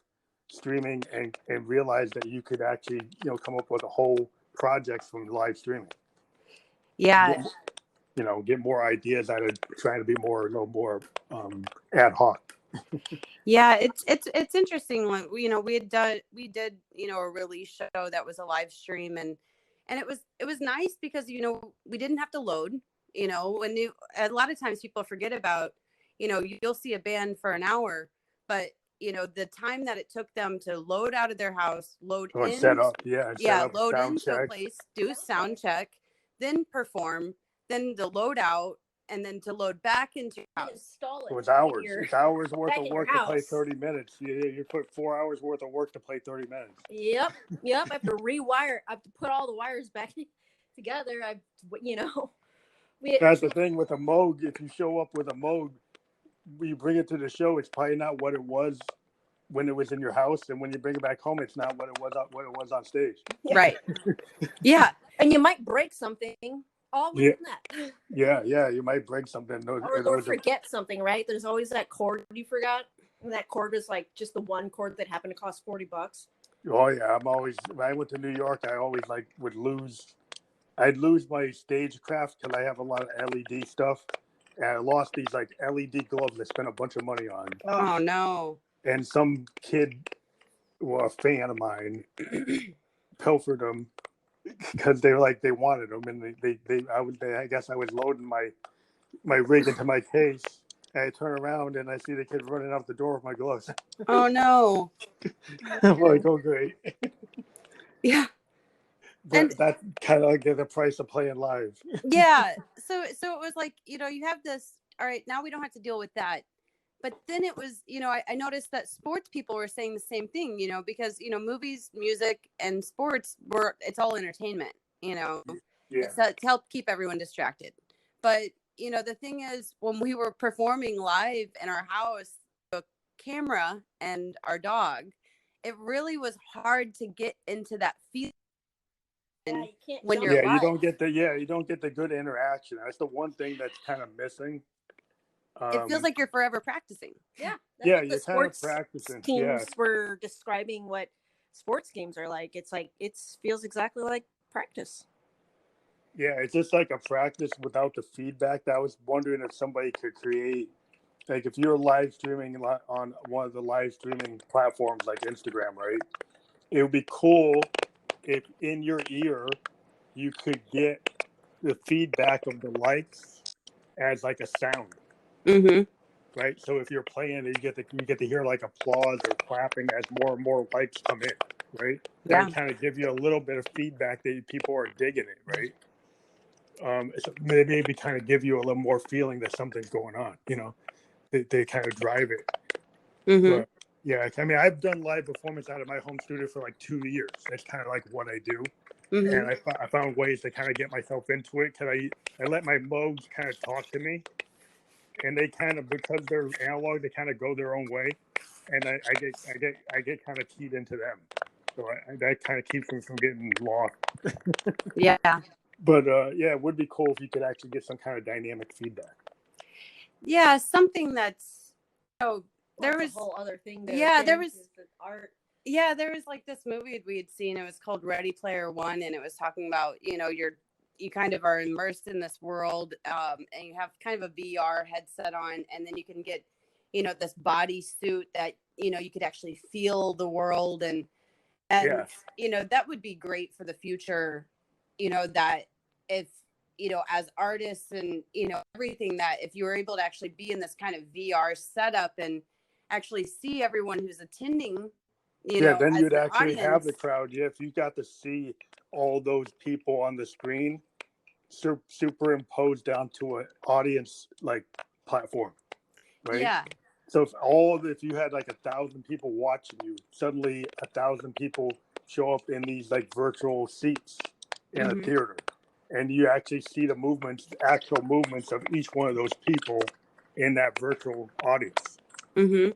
streaming and realize that you could actually, come up with a whole projects from live streaming. Yeah. Get more ideas out of trying to be more ad hoc. Yeah, it's interesting. When we did a release show that was a live stream, and it was nice because we didn't have to load. When a lot of times people forget about you'll see a band for an hour, but the time that it took them to load out of their house, load Or in, set up, set up load sound into a check. place, do sound check, then perform, then to load out, and then to load back into your house. Install it was hours. It's hours worth back of in work your to play house. 30 minutes. You put 4 hours worth of work to play 30 minutes. Yep. I have to rewire. I have to put all the wires back together. That's the thing with a Moog. If you show up with a Moog, you bring it to the show, it's probably not what it was when it was in your house, and when you bring it back home, it's not what it was on stage. Right. Yeah. And you might break something all within that. Yeah, you might break something. Or forget something, right? There's always that cord you forgot. And that cord was like just the one cord that happened to cost $40. Oh yeah, when I went to New York, I always I'd lose my stagecraft because I have a lot of LED stuff, and I lost these like LED gloves I spent a bunch of money on. Oh no. And some kid, a fan of mine, pilfered them because they wanted them, and I guess I was loading my rig into my case, and I turn around and I see the kid running out the door with my gloves. Oh no. I'm like, oh great. Yeah. But And that's kind of like the price of playing live. Yeah. So it was like, you have this, all right, now we don't have to deal with that. But then it was, I noticed that sports people were saying the same thing, because, movies, music, and sports it's all entertainment, Yeah. It's to help keep everyone distracted. But, the thing is, when we were performing live in our house, a camera and our dog, it really was hard to get into that feeling. When you're live. You don't get the good interaction. That's the one thing that's kind of missing. It feels like you're forever practicing. Yeah. You're kind of practicing. Teams were describing what sports games are like. It's like it feels exactly like practice. Yeah, it's just like a practice without the feedback. I was wondering if somebody could create, like, if you're live streaming on one of the live streaming platforms like Instagram, right? It would be cool if in your ear you could get the feedback of the likes as like a sound. Mm-hmm. Right. So if you're playing it, you get to hear like applause or clapping as more and more likes come in. Right. Yeah. That kind of give you a little bit of feedback that people are digging it. Right. So maybe kind of give you a little more feeling that something's going on. They kind of drive it. Mm-hmm. But, yeah. I mean, I've done live performance out of my home studio for like 2 years. That's kind of like what I do. Mm-hmm. And I found ways to kind of get myself into it because I let my Moogs kind of talk to me. And they kind of, because they're analog, they kind of go their own way, and I get kind of keyed into them, so that kind of keeps me from getting lost. Yeah. But it would be cool if you could actually get some kind of dynamic feedback. Yeah, something that's there was a whole other thing. There. Yeah, there was the art. Yeah, there was like this movie we had seen. It was called Ready Player One, and it was talking about you kind of are immersed in this world, and you have kind of a VR headset on, and then you can get, this body suit that, you could actually feel the world. And that would be great for the future, that if, as artists and, everything, that if you were able to actually be in this kind of VR setup and actually see everyone who's attending, then you'd actually audience. have the crowd. Yeah, if you got to see all those people on the screen superimposed down to an audience like platform, right? Yeah. So if you had like 1,000 people watching you, suddenly 1,000 people show up in these like virtual seats in Mm-hmm. a theater, and you actually see the actual movements of each one of those people in that virtual audience. Mm-hmm.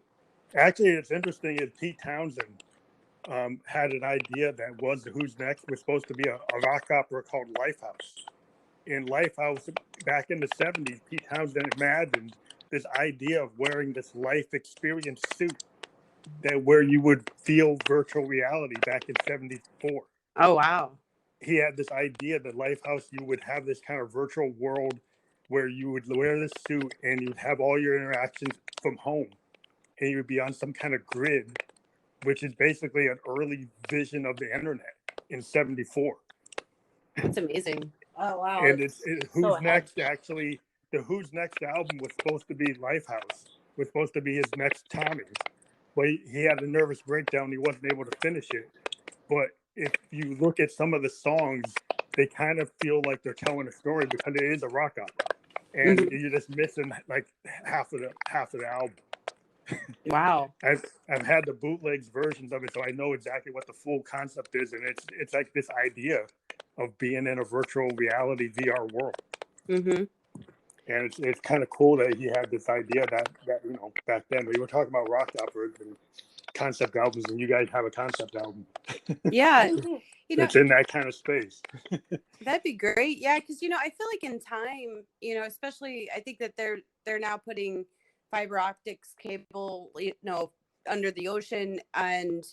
Actually, it's interesting is Pete Townsend had an idea that Who's Next was supposed to be a rock opera called Lifehouse. In Lifehouse, back in the 70s, Pete Townsend imagined this idea of wearing this life experience suit where you would feel virtual reality back in 74. Oh, wow. He had this idea that Lifehouse, you would have this kind of virtual world where you would wear this suit and you'd have all your interactions from home, and you would be on some kind of grid, which is basically an early vision of the internet in 74. That's amazing. Oh, wow. And Who's Next actually the Who's next album was supposed to be Lifehouse, was supposed to be his next Tommy, but he had a nervous breakdown. He wasn't able to finish it. But if you look at some of the songs, they kind of feel like they're telling a story because it is a rock opera, and you're just missing like half of the album. Wow. I've had the bootlegs versions of it, so I know exactly what the full concept is, and it's like this idea of being in a virtual reality VR world. Mm-hmm. And it's kind of cool that he had this idea that back then we were talking about rock operas and concept albums, and you guys have a concept album. Yeah, it's in that kind of space. That'd be great. Yeah, because I feel like in time, especially I think that they're now putting fiber optics cable, under the ocean, and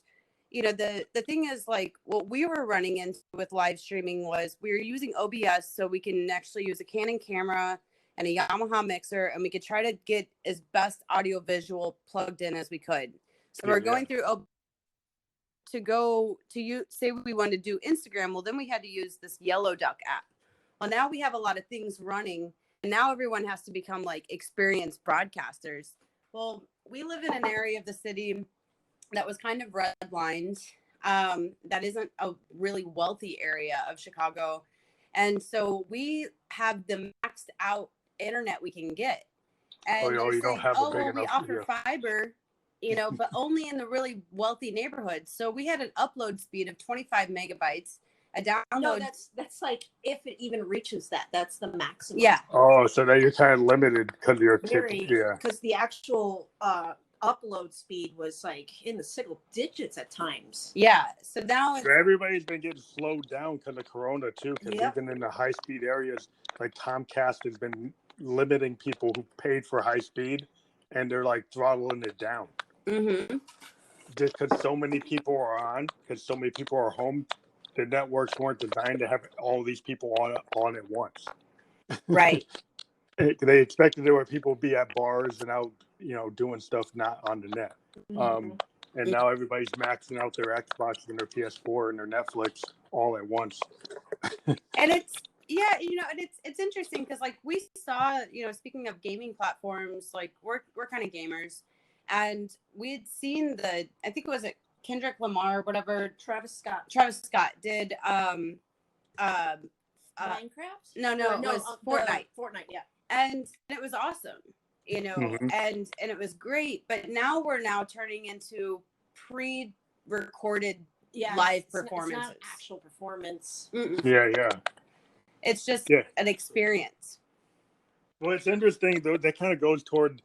the thing is, like, what we were running into with live streaming was we were using OBS, so we can actually use a Canon camera and a Yamaha mixer, and we could try to get as best audio visual plugged in as we could. So we're going through to go to you say we wanted to do Instagram. Well, then we had to use this Yellow Duck app. Well, now we have a lot of things running, and now everyone has to become like experienced broadcasters. Well, we live in an area of the city that was kind of redlined. That isn't a really wealthy area of Chicago. And so we have the maxed out internet we can get. And you don't have a big enough, we offer fiber, but only in the really wealthy neighborhoods. So we had an upload speed of 25 megabytes. A download. No, that's like if it even reaches that. That's the maximum. Yeah. Oh, so now you're kind of limited because you're because the actual upload speed was like in the single digits at times. Yeah. So now everybody's been getting slowed down because of Corona too. Because even in the high speed areas, like Comcast has been limiting people who paid for high speed, and they're like throttling it down. Mm-hmm. Just because so many people are on, because so many people are home, the networks weren't designed to have all these people on at once. Right. They expected there were people be at bars and out, doing stuff not on the net. And now everybody's maxing out their Xbox and their PS4 and their Netflix all at once. And it's and it's interesting because like we saw, speaking of gaming platforms, like we're kind of gamers, and we had seen I think it was Kendrick Lamar, whatever. Travis Scott did Minecraft? No, it was Fortnite. Fortnite, yeah. And it was awesome, and it was great. But now we're turning into pre-recorded live performances. It's not actual performance. Mm-mm. Yeah. It's just an experience. Well, it's interesting though. That kind of goes toward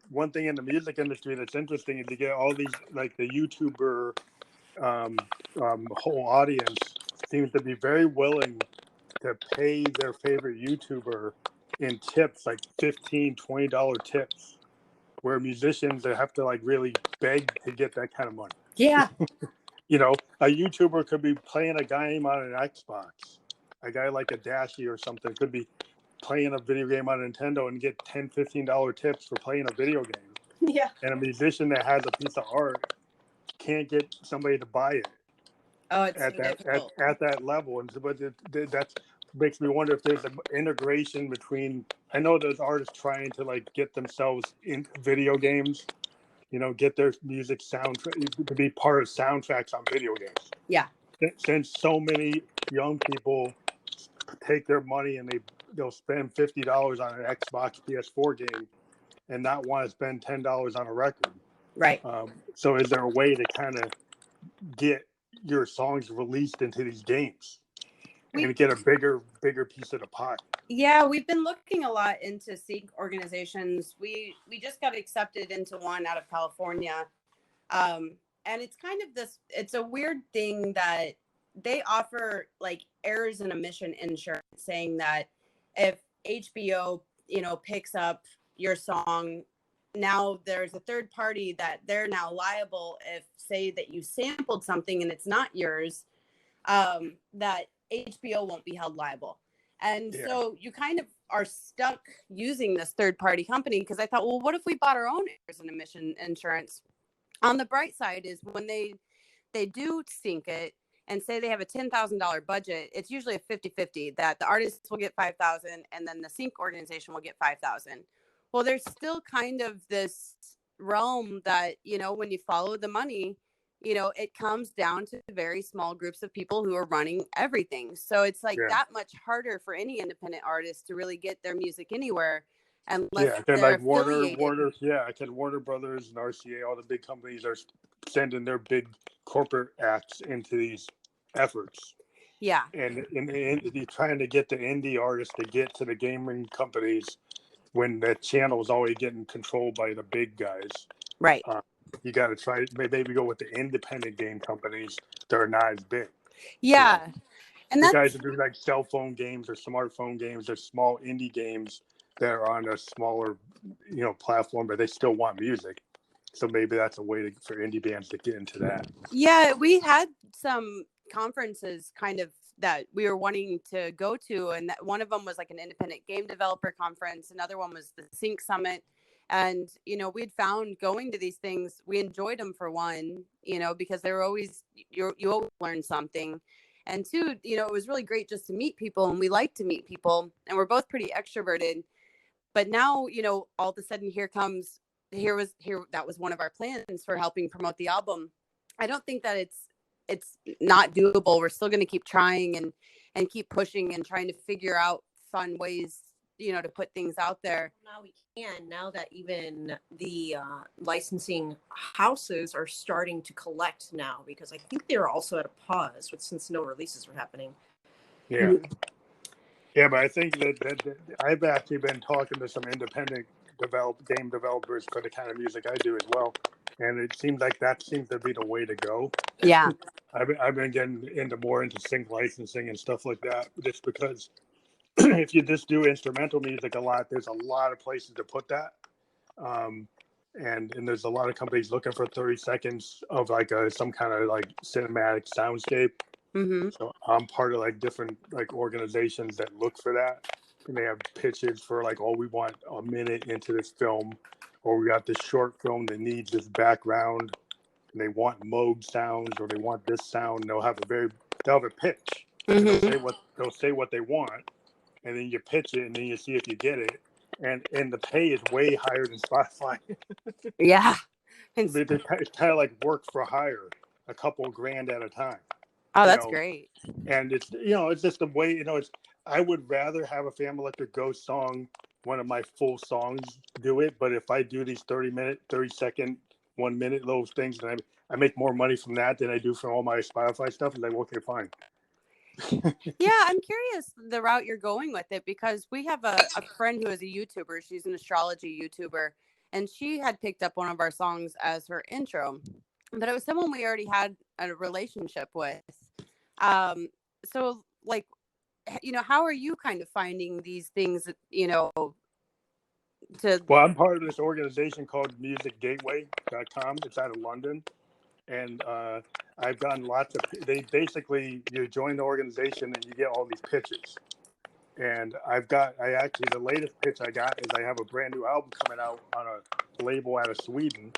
one thing in the music industry that's interesting is to get all these, like the YouTuber whole audience seems to be very willing to pay their favorite YouTuber in tips, like $15-$20 tips, where musicians they have to like really beg to get that kind of money. Yeah. A YouTuber could be playing a game on an Xbox. A guy like a Dashie or something could be playing a video game on Nintendo and get $10-$15 tips for playing a video game. Yeah. And a musician that has a piece of art can't get somebody to buy it. Oh, it's at that level. And but that makes me wonder if there's an integration between. I know there's artists trying to like get themselves in video games, get their music soundtrack to be part of soundtracks on video games. Yeah. Since so many young people take their money and they'll spend $50 on an Xbox PS4 game and not want to spend $10 on a record. Right. So is there a way to kind of get your songs released into these games and get a bigger piece of the pie? Yeah, we've been looking a lot into sync organizations. We just got accepted into one out of California. And it's kind of it's a weird thing that they offer like errors and omission insurance, saying that if HBO, picks up your song, now there's a third party that they're now liable if, say, that you sampled something and it's not yours, that HBO won't be held liable. And so you kind of are stuck using this third party company, because I thought, well, what if we bought our own errors and omission insurance? On the bright side is when they do sync it, and say they have a $10,000 budget, it's usually a 50-50 that the artists will get 5,000 and then the sync organization will get 5,000. Well, there's still kind of this realm that, you know, when you follow the money, you know, it comes down to very small groups of people who are running everything. So it's like that much harder for any independent artist to really get their music anywhere unless they're they're like affiliated. Warner Brothers and RCA, all the big companies are sending their big corporate acts into these efforts. Yeah. And they're trying to get the indie artists to get to the gaming companies when the channel is always getting controlled by the big guys. Right. You got to try maybe go with the independent game companies that are not as big. Yeah. And the guys that do like cell phone games or smartphone games or small indie games that are on a smaller, you know, platform, but they still want music. So maybe that's a way for indie bands to get into that. Yeah, we had some conferences kind of that we were wanting to go to, and that one of them was like an independent game developer conference. Another one was the Sync Summit. And, you know, we'd found going to these things, we enjoyed them for one, you know, because they were always, you always learn something. And two, you know, it was really great just to meet people, and we like to meet people, and we're both pretty extroverted. But now, you know, all of a sudden that was one of our plans for helping promote the album. I don't think that it's not doable. We're still going to keep trying and keep pushing and trying to figure out fun ways, you know, to put things out there. Now we can, now that even the licensing houses are starting to collect now, because I think they're also at a pause since no releases were happening. Yeah. Yeah, but I think that I've actually been talking to some independent game developers for the kind of music I do as well. And it seems like that seems to be the way to go. Yeah. I've been getting into sync licensing and stuff like that, just because if you just do instrumental music a lot, there's a lot of places to put that. And there's a lot of companies looking for 30 seconds of like some kind of like cinematic soundscape. Mm-hmm. So I'm part of like different like organizations that look for that, and they have pitches for like, oh, we want a minute into this film, or we got this short film that needs this background, and they want Moog sounds, or they want this sound. They'll have a pitch. Mm-hmm. They'll say what they want, and then you pitch it, and then you see if you get it, and the pay is way higher than Spotify. Yeah, It's kind of like work for hire, a couple grand at a time. Oh, that's great. And it's, you know, it's just the way, you know, I would rather have a Phantom Electric Ghost song, one of my full songs, do it. But if I do these 30-second, 1 minute little things, and I make more money from that than I do from all my Spotify stuff. It's like, okay, fine. Yeah, I'm curious the route you're going with it, because we have a friend who is a YouTuber. She's an astrology YouTuber, and she had picked up one of our songs as her intro, but it was someone we already had a relationship with. So like, you know, how are you kind of finding these things, you know, Well, I'm part of this organization called musicgateway.com. It's out of London. And I've gotten you join the organization and you get all these pitches. And the latest pitch I got is I have a brand new album coming out on a label out of Sweden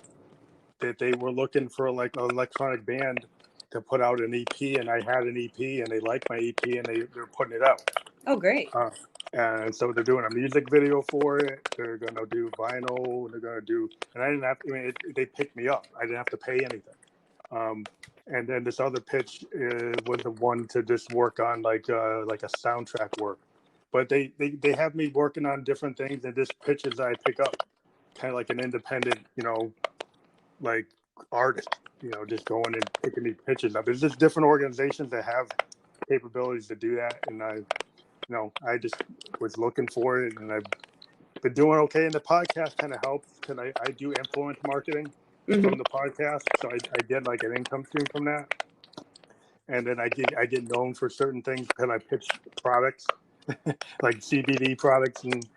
that they were looking for like an electronic band to put out an EP, and I had an EP, and they liked my EP, and they're putting it out. Oh, great. And so they're doing a music video for it. They're going to do vinyl. They're going to do, and I didn't have, they picked me up. I didn't have to pay anything. And then this other pitch was the one to just work on like a soundtrack work. But they have me working on different things, and this pitches I pick up, kind of like an independent, you know, like artist, you know, just going and picking these pitches up. There's just different organizations that have capabilities to do that, and I just was looking for it, and I've been doing okay. And the podcast kind of helps because I do influence marketing from the podcast, so I get like an income stream from that. And then I get known for certain things because I pitch products like CBD products and,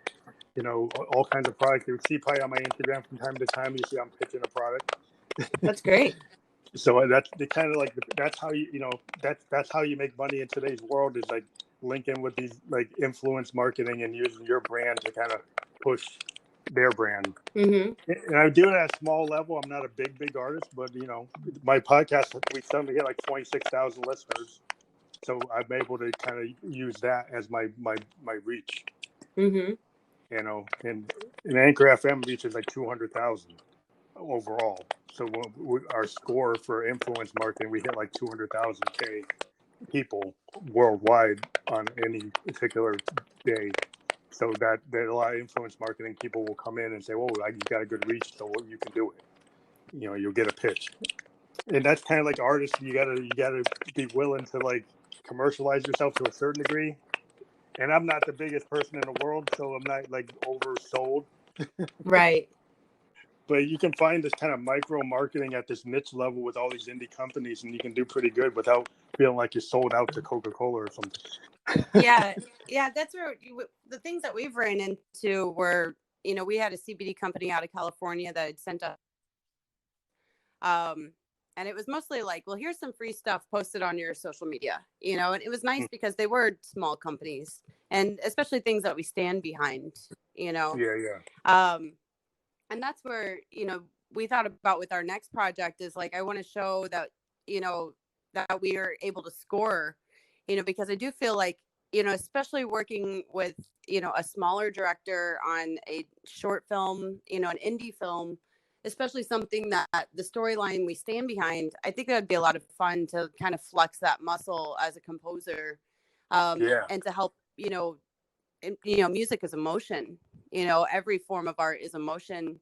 you know, all kinds of products. You see probably on my Instagram from time to time, you see I'm pitching a product. That's great. So that's the kind of like that's how that's how you make money in today's world, is like linking with these like influence marketing and using your brand to kind of push their brand. Mm-hmm. And I do it at a small level. I'm not a big artist, but you know, my podcast, we suddenly hit like 26,000 listeners. So I'm able to kind of use that as my reach. Mm-hmm. You know, and Anchor FM reaches like 200,000 overall. So our score for influence marketing, we hit like 200,000 people worldwide on any particular day. So that a lot of influence marketing people will come in and say, "Oh, you got a good reach, so you can do it." You know, you'll get a pitch, and that's kind of like artists. You gotta be willing to like commercialize yourself to a certain degree. And I'm not the biggest person in the world, so I'm not like oversold. Right. But you can find this kind of micro marketing at this niche level with all these indie companies, and you can do pretty good without feeling like you're sold out to Coca-Cola or something. Yeah. Yeah. That's where the things that we've ran into were, you know, we had a CBD company out of California that had sent us, and it was mostly like, well, here's some free stuff posted on your social media, you know, and it was nice because they were small companies and especially things that we stand behind, you know. Yeah. And that's where, you know, we thought about with our next project is like, I want to show that, you know, that we are able to score, you know, because I do feel like, you know, especially working with, you know, a smaller director on a short film, you know, an indie film, especially something that the storyline we stand behind, I think that would be a lot of fun to kind of flex that muscle as a composer, and to help, you know, music is emotion, you know, every form of art is emotion.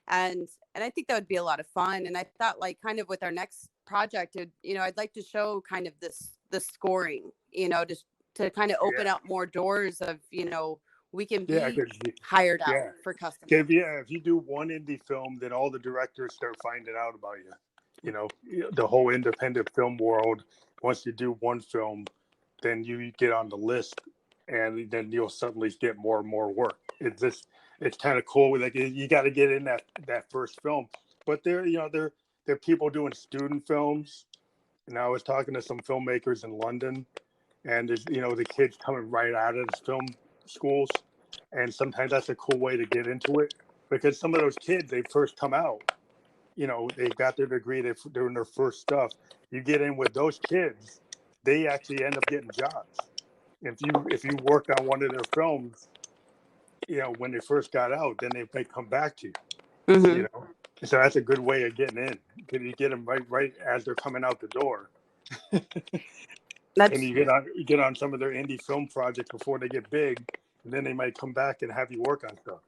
And I think that would be a lot of fun. And I thought like kind of with our next project, you know, I'd like to show kind of the scoring, you know, just to kind of open up more doors of, you know, we can be hired out for customers. If you do one indie film, then all the directors start finding out about you. You know, the whole independent film world, once you do one film, then you get on the list, and then you'll suddenly get more and more work. It's kind of cool. Like you got to get in that first film, but there are people doing student films. And I was talking to some filmmakers in London, and there's, you know, the kids coming right out of the film schools, and sometimes that's a cool way to get into it because some of those kids, they first come out, you know, they've got their degree, they're doing their first stuff. You get in with those kids, they actually end up getting jobs. If you worked on one of their films, you know, when they first got out, then they may come back to you. Mm-hmm. You know, so that's a good way of getting in. You get them right as they're coming out the door. And you get on some of their indie film projects before they get big, and then they might come back and have you work on stuff.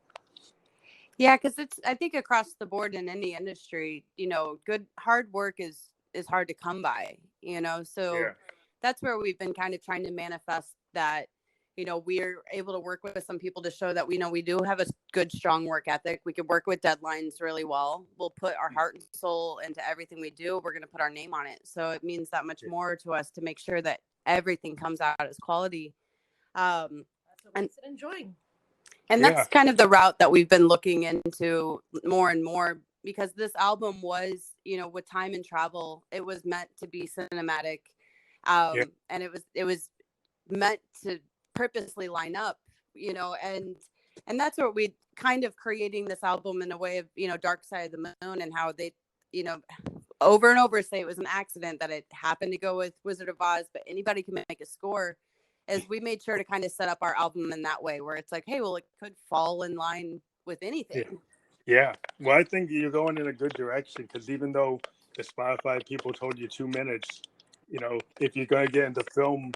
Yeah, because I think across the board in any industry, you know, good hard work is hard to come by, you know. So that's where we've been kind of trying to manifest that, you know, we're able to work with some people to show that we do have a good, strong work ethic. We can work with deadlines really well. We'll put our heart and soul into everything we do. We're going to put our name on it. So it means that much more to us to make sure that everything comes out as quality. That's what makes it enjoying. And that's kind of the route that we've been looking into more and more, because this album was, you know, with time and travel, it was meant to be cinematic. And it was meant to purposely line up, you know, and that's what we kind of creating this album in a way of, you know, Dark Side of the Moon, and how they, you know, over and over say it was an accident that it happened to go with Wizard of Oz, but anybody can make a score. As we made sure to kind of set up our album in that way, where it's like, hey, well, it could fall in line with anything. Yeah. Well, I think you're going in a good direction, because even though the Spotify people told you 2 minutes, you know, if you're going to get into film,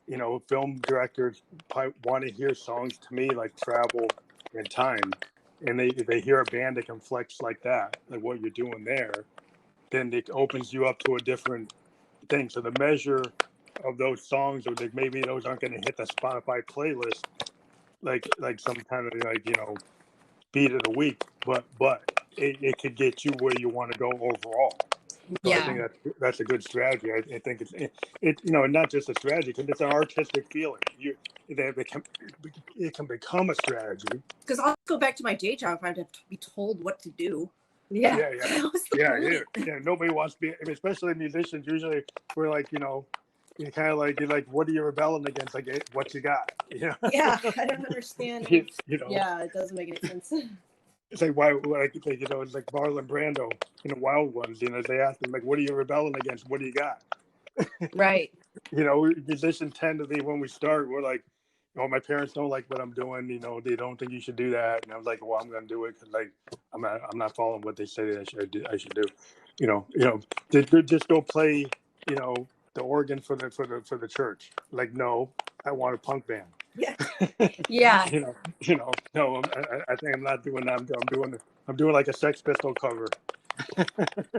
you know, film directors want to hear songs, to me, like Travel and Time. And they hear a band that can flex like that, like what you're doing there, then it opens you up to a different thing. So the measure of those songs, or like maybe those aren't going to hit the Spotify playlist, like some kind of, like, you know, beat of the week, but it could get you where you want to go overall. So I think that's a good strategy. I think it's you know, not just a strategy, because it's an artistic feeling. It can become a strategy. Because I'll go back to my day job if I have to be told what to do. Yeah. Nobody wants to be, especially musicians. Usually, we're like, you know, you're like, what are you rebelling against? Like, what you got? You know? Yeah, I don't understand. You know? Yeah, it doesn't make any sense. It's like why like it's like Marlon Brando in the Wild Ones. They ask him like, "What are you rebelling against? What do you got?" Right. Musicians tend to be when we start, we're like, "Oh, my parents don't like what I'm doing. They don't think you should do that." And I was like, "Well, I'm going to do it because like I'm not following what they say that I should do." Just go play, the organ for the church. Like, no, I want a punk band. Yeah. Yeah. No, I think I'm not doing that. I'm doing like a Sex Pistol cover.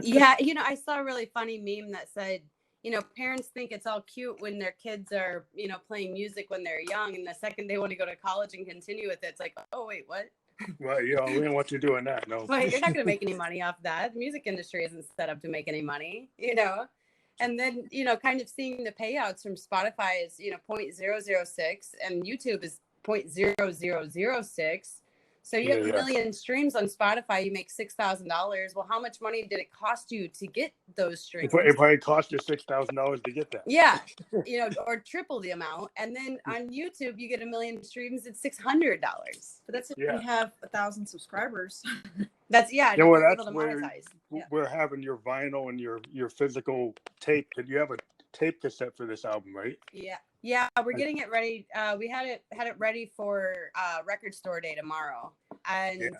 Yeah, I saw a really funny meme that said, parents think it's all cute when their kids are, playing music when they're young, and the second they want to go to college and continue with it, it's like, oh wait, what? Well, we don't want you doing that. No. Well, you're not going to make any money off that. The music industry isn't set up to make any money, And then, kind of seeing the payouts from Spotify is, 0.006 and YouTube is 0.0006. So you have a million streams on Spotify, you make $6,000. Well, how much money did it cost you to get those streams? It probably cost you $6,000 to get that. Yeah, or triple the amount. And then on YouTube, you get a million streams, it's $600. But that's if you have 1,000 subscribers. That's that's where we're having your vinyl and your physical tape. Did you have a tape cassette for this album, right? Yeah, we're getting it ready. We had it ready for record store day tomorrow, and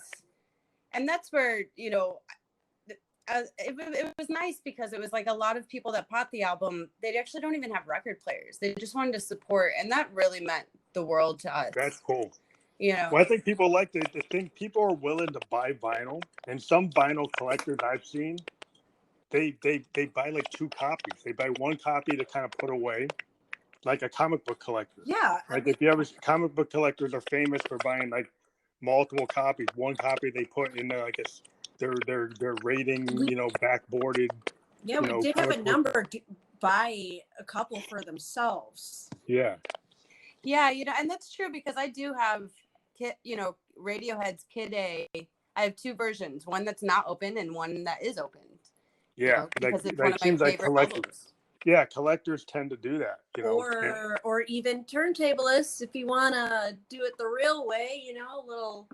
that's where it was nice because it was like a lot of people that bought the album, they actually don't even have record players. They just wanted to support, and that really meant the world to us. That's cool. Well, I think people like to think people are willing to buy vinyl, and some vinyl collectors I've seen, they buy like 2 copies. They buy 1 copy to kind of put away, like a comic book collector. Yeah. Like if you ever, comic book collectors are famous for buying like multiple copies. 1 copy they put in their, I guess, their rating, backboarded. Yeah, we did have a number buy a couple for themselves. Yeah. Yeah, and that's true because I do have, Radiohead's Kid A. I have 2 versions, one that's not open and one that is opened. Yeah, because it's one of my favorite albums. Yeah, collectors tend to do that, Or even turntablists, if you want to do it the real way, a little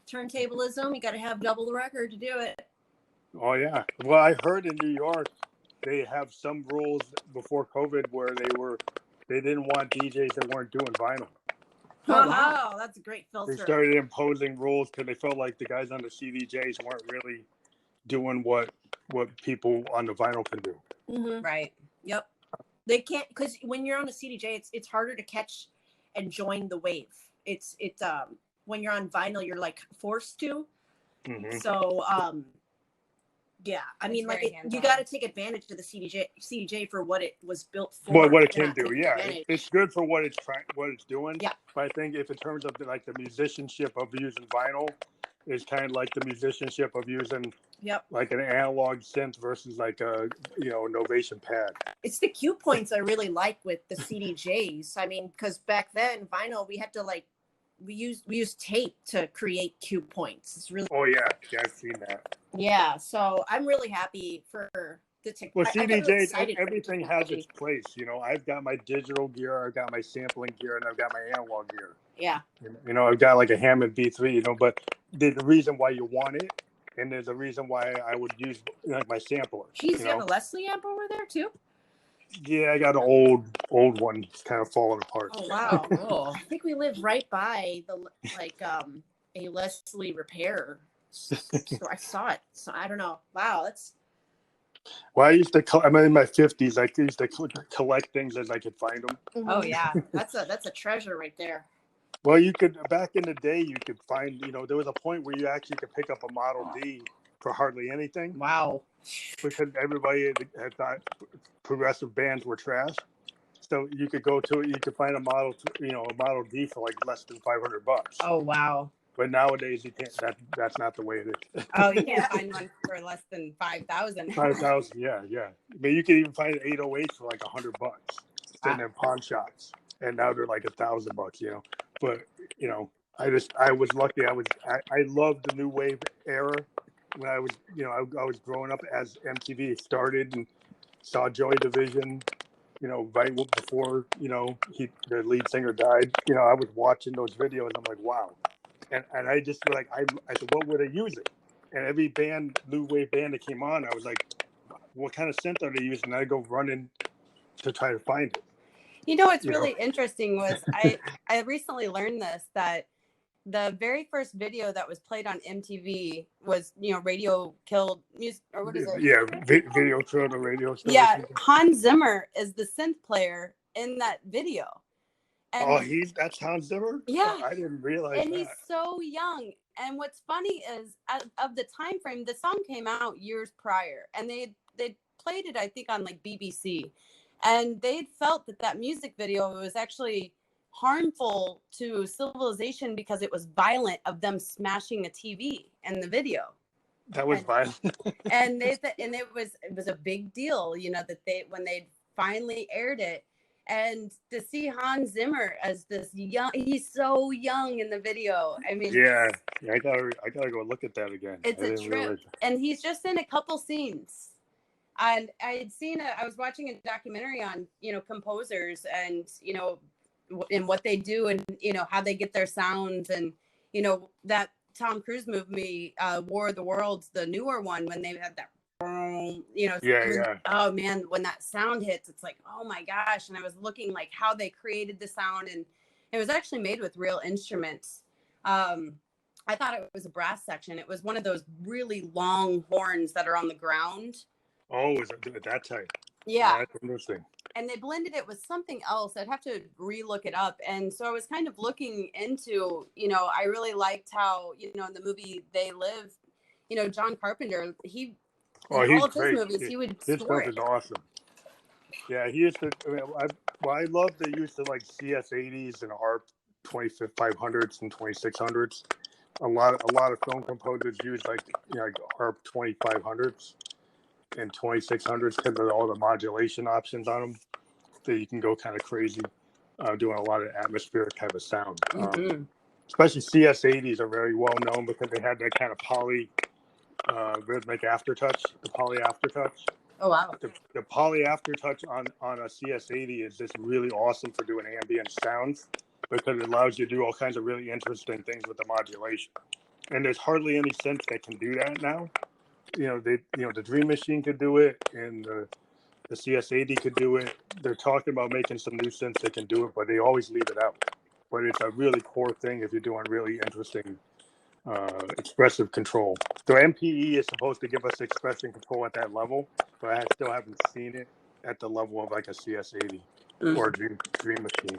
turntablism. You got to have double the record to do it. Oh yeah. Well, I heard in New York they have some rules before COVID where they didn't want DJs that weren't doing vinyl. Oh, wow, that's a great filter. They started imposing rules because they felt like the guys on the CDJs weren't really doing what people on the vinyl can do. Mm-hmm. Right. Yep. They can't, because when you're on a CDJ, it's harder to catch and join the wave. It's when you're on vinyl, you're like forced to. Mm-hmm. So yeah, I mean, like you got to take advantage of the CDJ for what it was built for. Well, what it can do, yeah, it's good for what it's doing. Yeah. But I think if in terms of the musicianship of using vinyl, is kind of like the musicianship of using like an analog synth versus like a Novation pad. It's the cue points I really like with the CDJs. I mean, because back then vinyl we had to we used tape to create cue points. It's really I've seen that. Yeah, so I'm really happy for the technology. Well, CDJs, everything has its place. I've got my digital gear, I've got my sampling gear, and I've got my analog gear. Yeah. I've got like a Hammond B3, but there's a reason why you want it, and there's a reason why I would use like my sampler. Geez, you have a Leslie amp over there too? Yeah, I got an old one. It's kind of falling apart. Oh wow! Cool. I think we live right by the a Leslie repair. So I saw it. So I don't know. Wow, that's. Well, I'm in my 50s. I used to collect things as I could find them. Oh yeah, that's a treasure right there. Well, you could back in the day. You could find. There was a point where you actually could pick up a Model D for hardly anything. Wow. Because everybody had thought progressive bands were trash. So you could go to it. You could find a Model D for like less than $500. Oh wow. But nowadays you can't. That's not the way it is. Oh, you can't find one for less than 5,000. 5,000, yeah. I mean, you could even find an 808 for like $100 sitting in pawn shops, and now they're like $1,000. But I was lucky. I loved the new wave era when I was I was growing up as MTV started and saw Joy Division. Right before the lead singer died. I was watching those videos. I'm like, wow. and I just like I said, what would I use it? And every band, new wave band that came on, I was like, what kind of synth are they using? And I go running to try to find it. You know what's really interesting was I recently learned this, that the very first video that was played on MTV was, Radio Killed Music, or what is it? Yeah, video killed the radio star. Yeah, Hans Zimmer is the synth player in that video. And that's Hans Zimmer? Yeah. I didn't realize and that. He's so young. And what's funny is, of the time frame, the song came out years prior, and they played it, I think, on like BBC, and they felt that music video was actually harmful to civilization because it was violent of them smashing a TV in the video. That was violent. and it was a big deal, that when they finally aired it. And to see Hans Zimmer as this he's so young in the video. I mean, I gotta go look at that again. It's a trip, and he's just in a couple scenes. And I was watching a documentary on, composers and, and what they do and, how they get their sounds. And, that Tom Cruise movie, War of the Worlds, the newer one, when they had that, oh man, when that sound hits, it's like, oh my gosh. And I was looking like how they created the sound, and it was actually made with real instruments. I thought it was a brass section. It was one of those really long horns that are on the ground. Oh, is it that type? Yeah. That's interesting. And they blended it with something else. I'd have to re-look it up. And so I was kind of looking into, I really liked how, in the movie They Live, John Carpenter, he's all of his movies, he would his score stuff it. is awesome. Yeah, he used to. I love the use of like CS80s and ARP 2500s and 2600s. A lot of film composers use like ARP 2500s and 2600s because of all the modulation options on them. That you can go kind of crazy, doing a lot of atmospheric kind of sound. Mm-hmm. Especially CS80s are very well known because they had that kind of poly. Rhythmic aftertouch, the poly aftertouch. Oh wow! The poly aftertouch on a CS80 is just really awesome for doing ambient sounds because it allows you to do all kinds of really interesting things with the modulation. And there's hardly any synths that can do that now. The Dream Machine could do it, and the CS80 could do it. They're talking about making some new synths that can do it, but they always leave it out. But it's a really core thing if you're doing really interesting. Expressive control. So MPE is supposed to give us expression control at that level, but I still haven't seen it at the level of like a CS80 or a Dream Machine.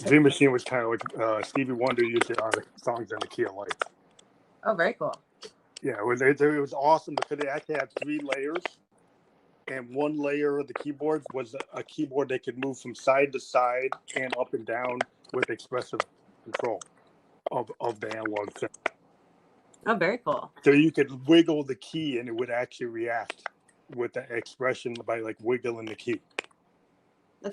Dream Machine was kind of like Stevie Wonder used it on the songs in the Key of Life. Oh, very cool. Yeah, it was awesome because they actually had 3 layers, and one layer of the keyboard was a keyboard that could move from side to side and up and down with expressive control. Of the analog synth. Oh, very cool. So you could wiggle the key and it would actually react with the expression by like wiggling the key.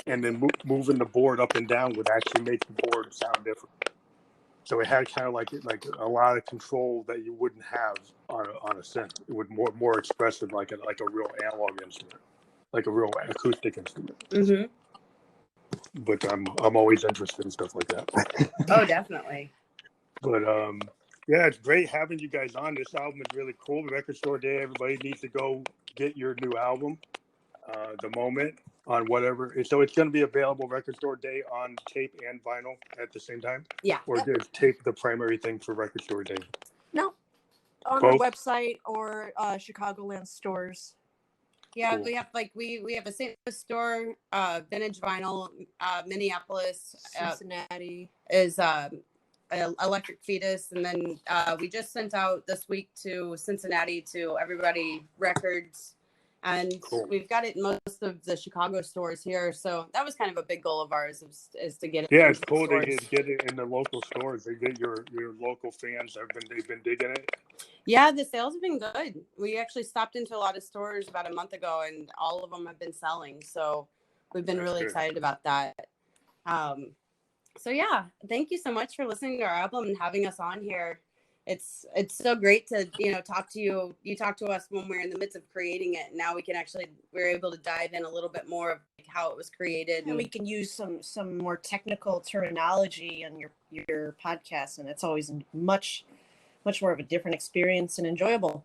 And then moving the board up and down would actually make the board sound different. So it had kind of like a lot of control that you wouldn't have on a synth. It would more expressive, like a real analog instrument, like a real acoustic instrument. Mm-hmm. But I'm always interested in stuff like that. Oh, definitely. But yeah, it's great having you guys on. This album is really cool. Record Store Day, everybody needs to go get your new album, The Moment, on whatever. So it's going to be available Record Store Day on tape and vinyl at the same time? Yeah. Or is tape the primary thing for Record Store Day? No, on Both? our website or Chicagoland stores. Yeah, Cool. we have we have a St. Louis store, vintage vinyl, Minneapolis, Cincinnati is Electric Fetus, and then we just sent out this week to Cincinnati to Everybody Records, and Cool. we've got it in most of the Chicago stores here. So that was kind of a big goal of ours, is to get it. Yeah, it's cool to get it in the local stores. They get your local fans. They've been digging it. Yeah, the sales have been good. We actually stopped into a lot of stores about a month ago, and all of them have been selling. So we've been really excited about that. So yeah, thank you so much for listening to our album and having us on here. it's so great to talk to you. You talk to us when we're in the midst of creating it. Now we're able to dive in a little bit more of how it was created, and we can use some more technical terminology on your podcast, and it's always much more of a different experience and enjoyable.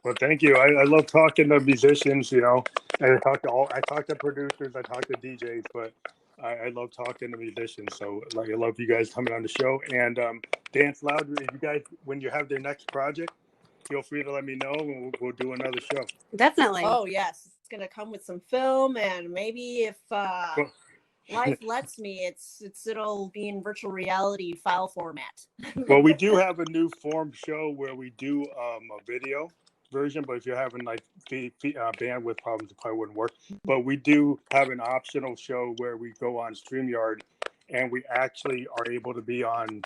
Well, thank you. I love talking to musicians, and I talk to producers, I talk to DJs, but I love talking to musicians. So I love you guys coming on the show. And Dance Loud, if you guys, when you have their next project, feel free to let me know, and we'll do another show. Definitely. Oh yes, it's gonna come with some film, and maybe if life lets me, it'll be in virtual reality file format. Well, we do have a new form show where we do a video version, but if you're having like bandwidth problems, it probably wouldn't work. But we do have an optional show where we go on StreamYard, and we actually are able to be on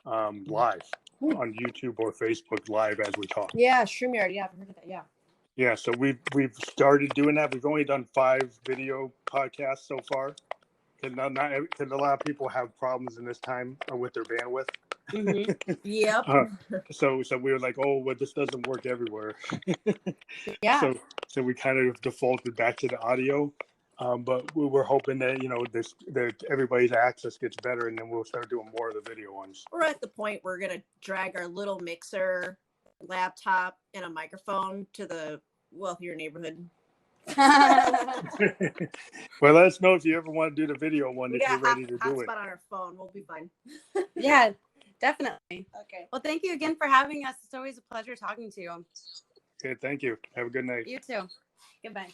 live on YouTube or Facebook live as we talk. Yeah, StreamYard. Yeah, I've heard of that. Yeah. Yeah, so we've started doing that. We've only done 5 video podcasts so far, because a lot of people have problems in this time with their bandwidth. Mm-hmm. Yep. So we were like, oh, well, this doesn't work everywhere. Yeah. So we kind of defaulted back to the audio, but we were hoping that that everybody's access gets better, and then we'll start doing more of the video ones. We're at the point we're gonna drag our little mixer, laptop, and a microphone to the wealthier neighborhood. Well, let us know if you ever want to do the video one, if you're ready to do it. Hotspot on our phone, we'll be fine. Yeah, definitely. Okay. Well, thank you again for having us. It's always a pleasure talking to you. Okay, thank you. Have a good night. You too. Goodbye.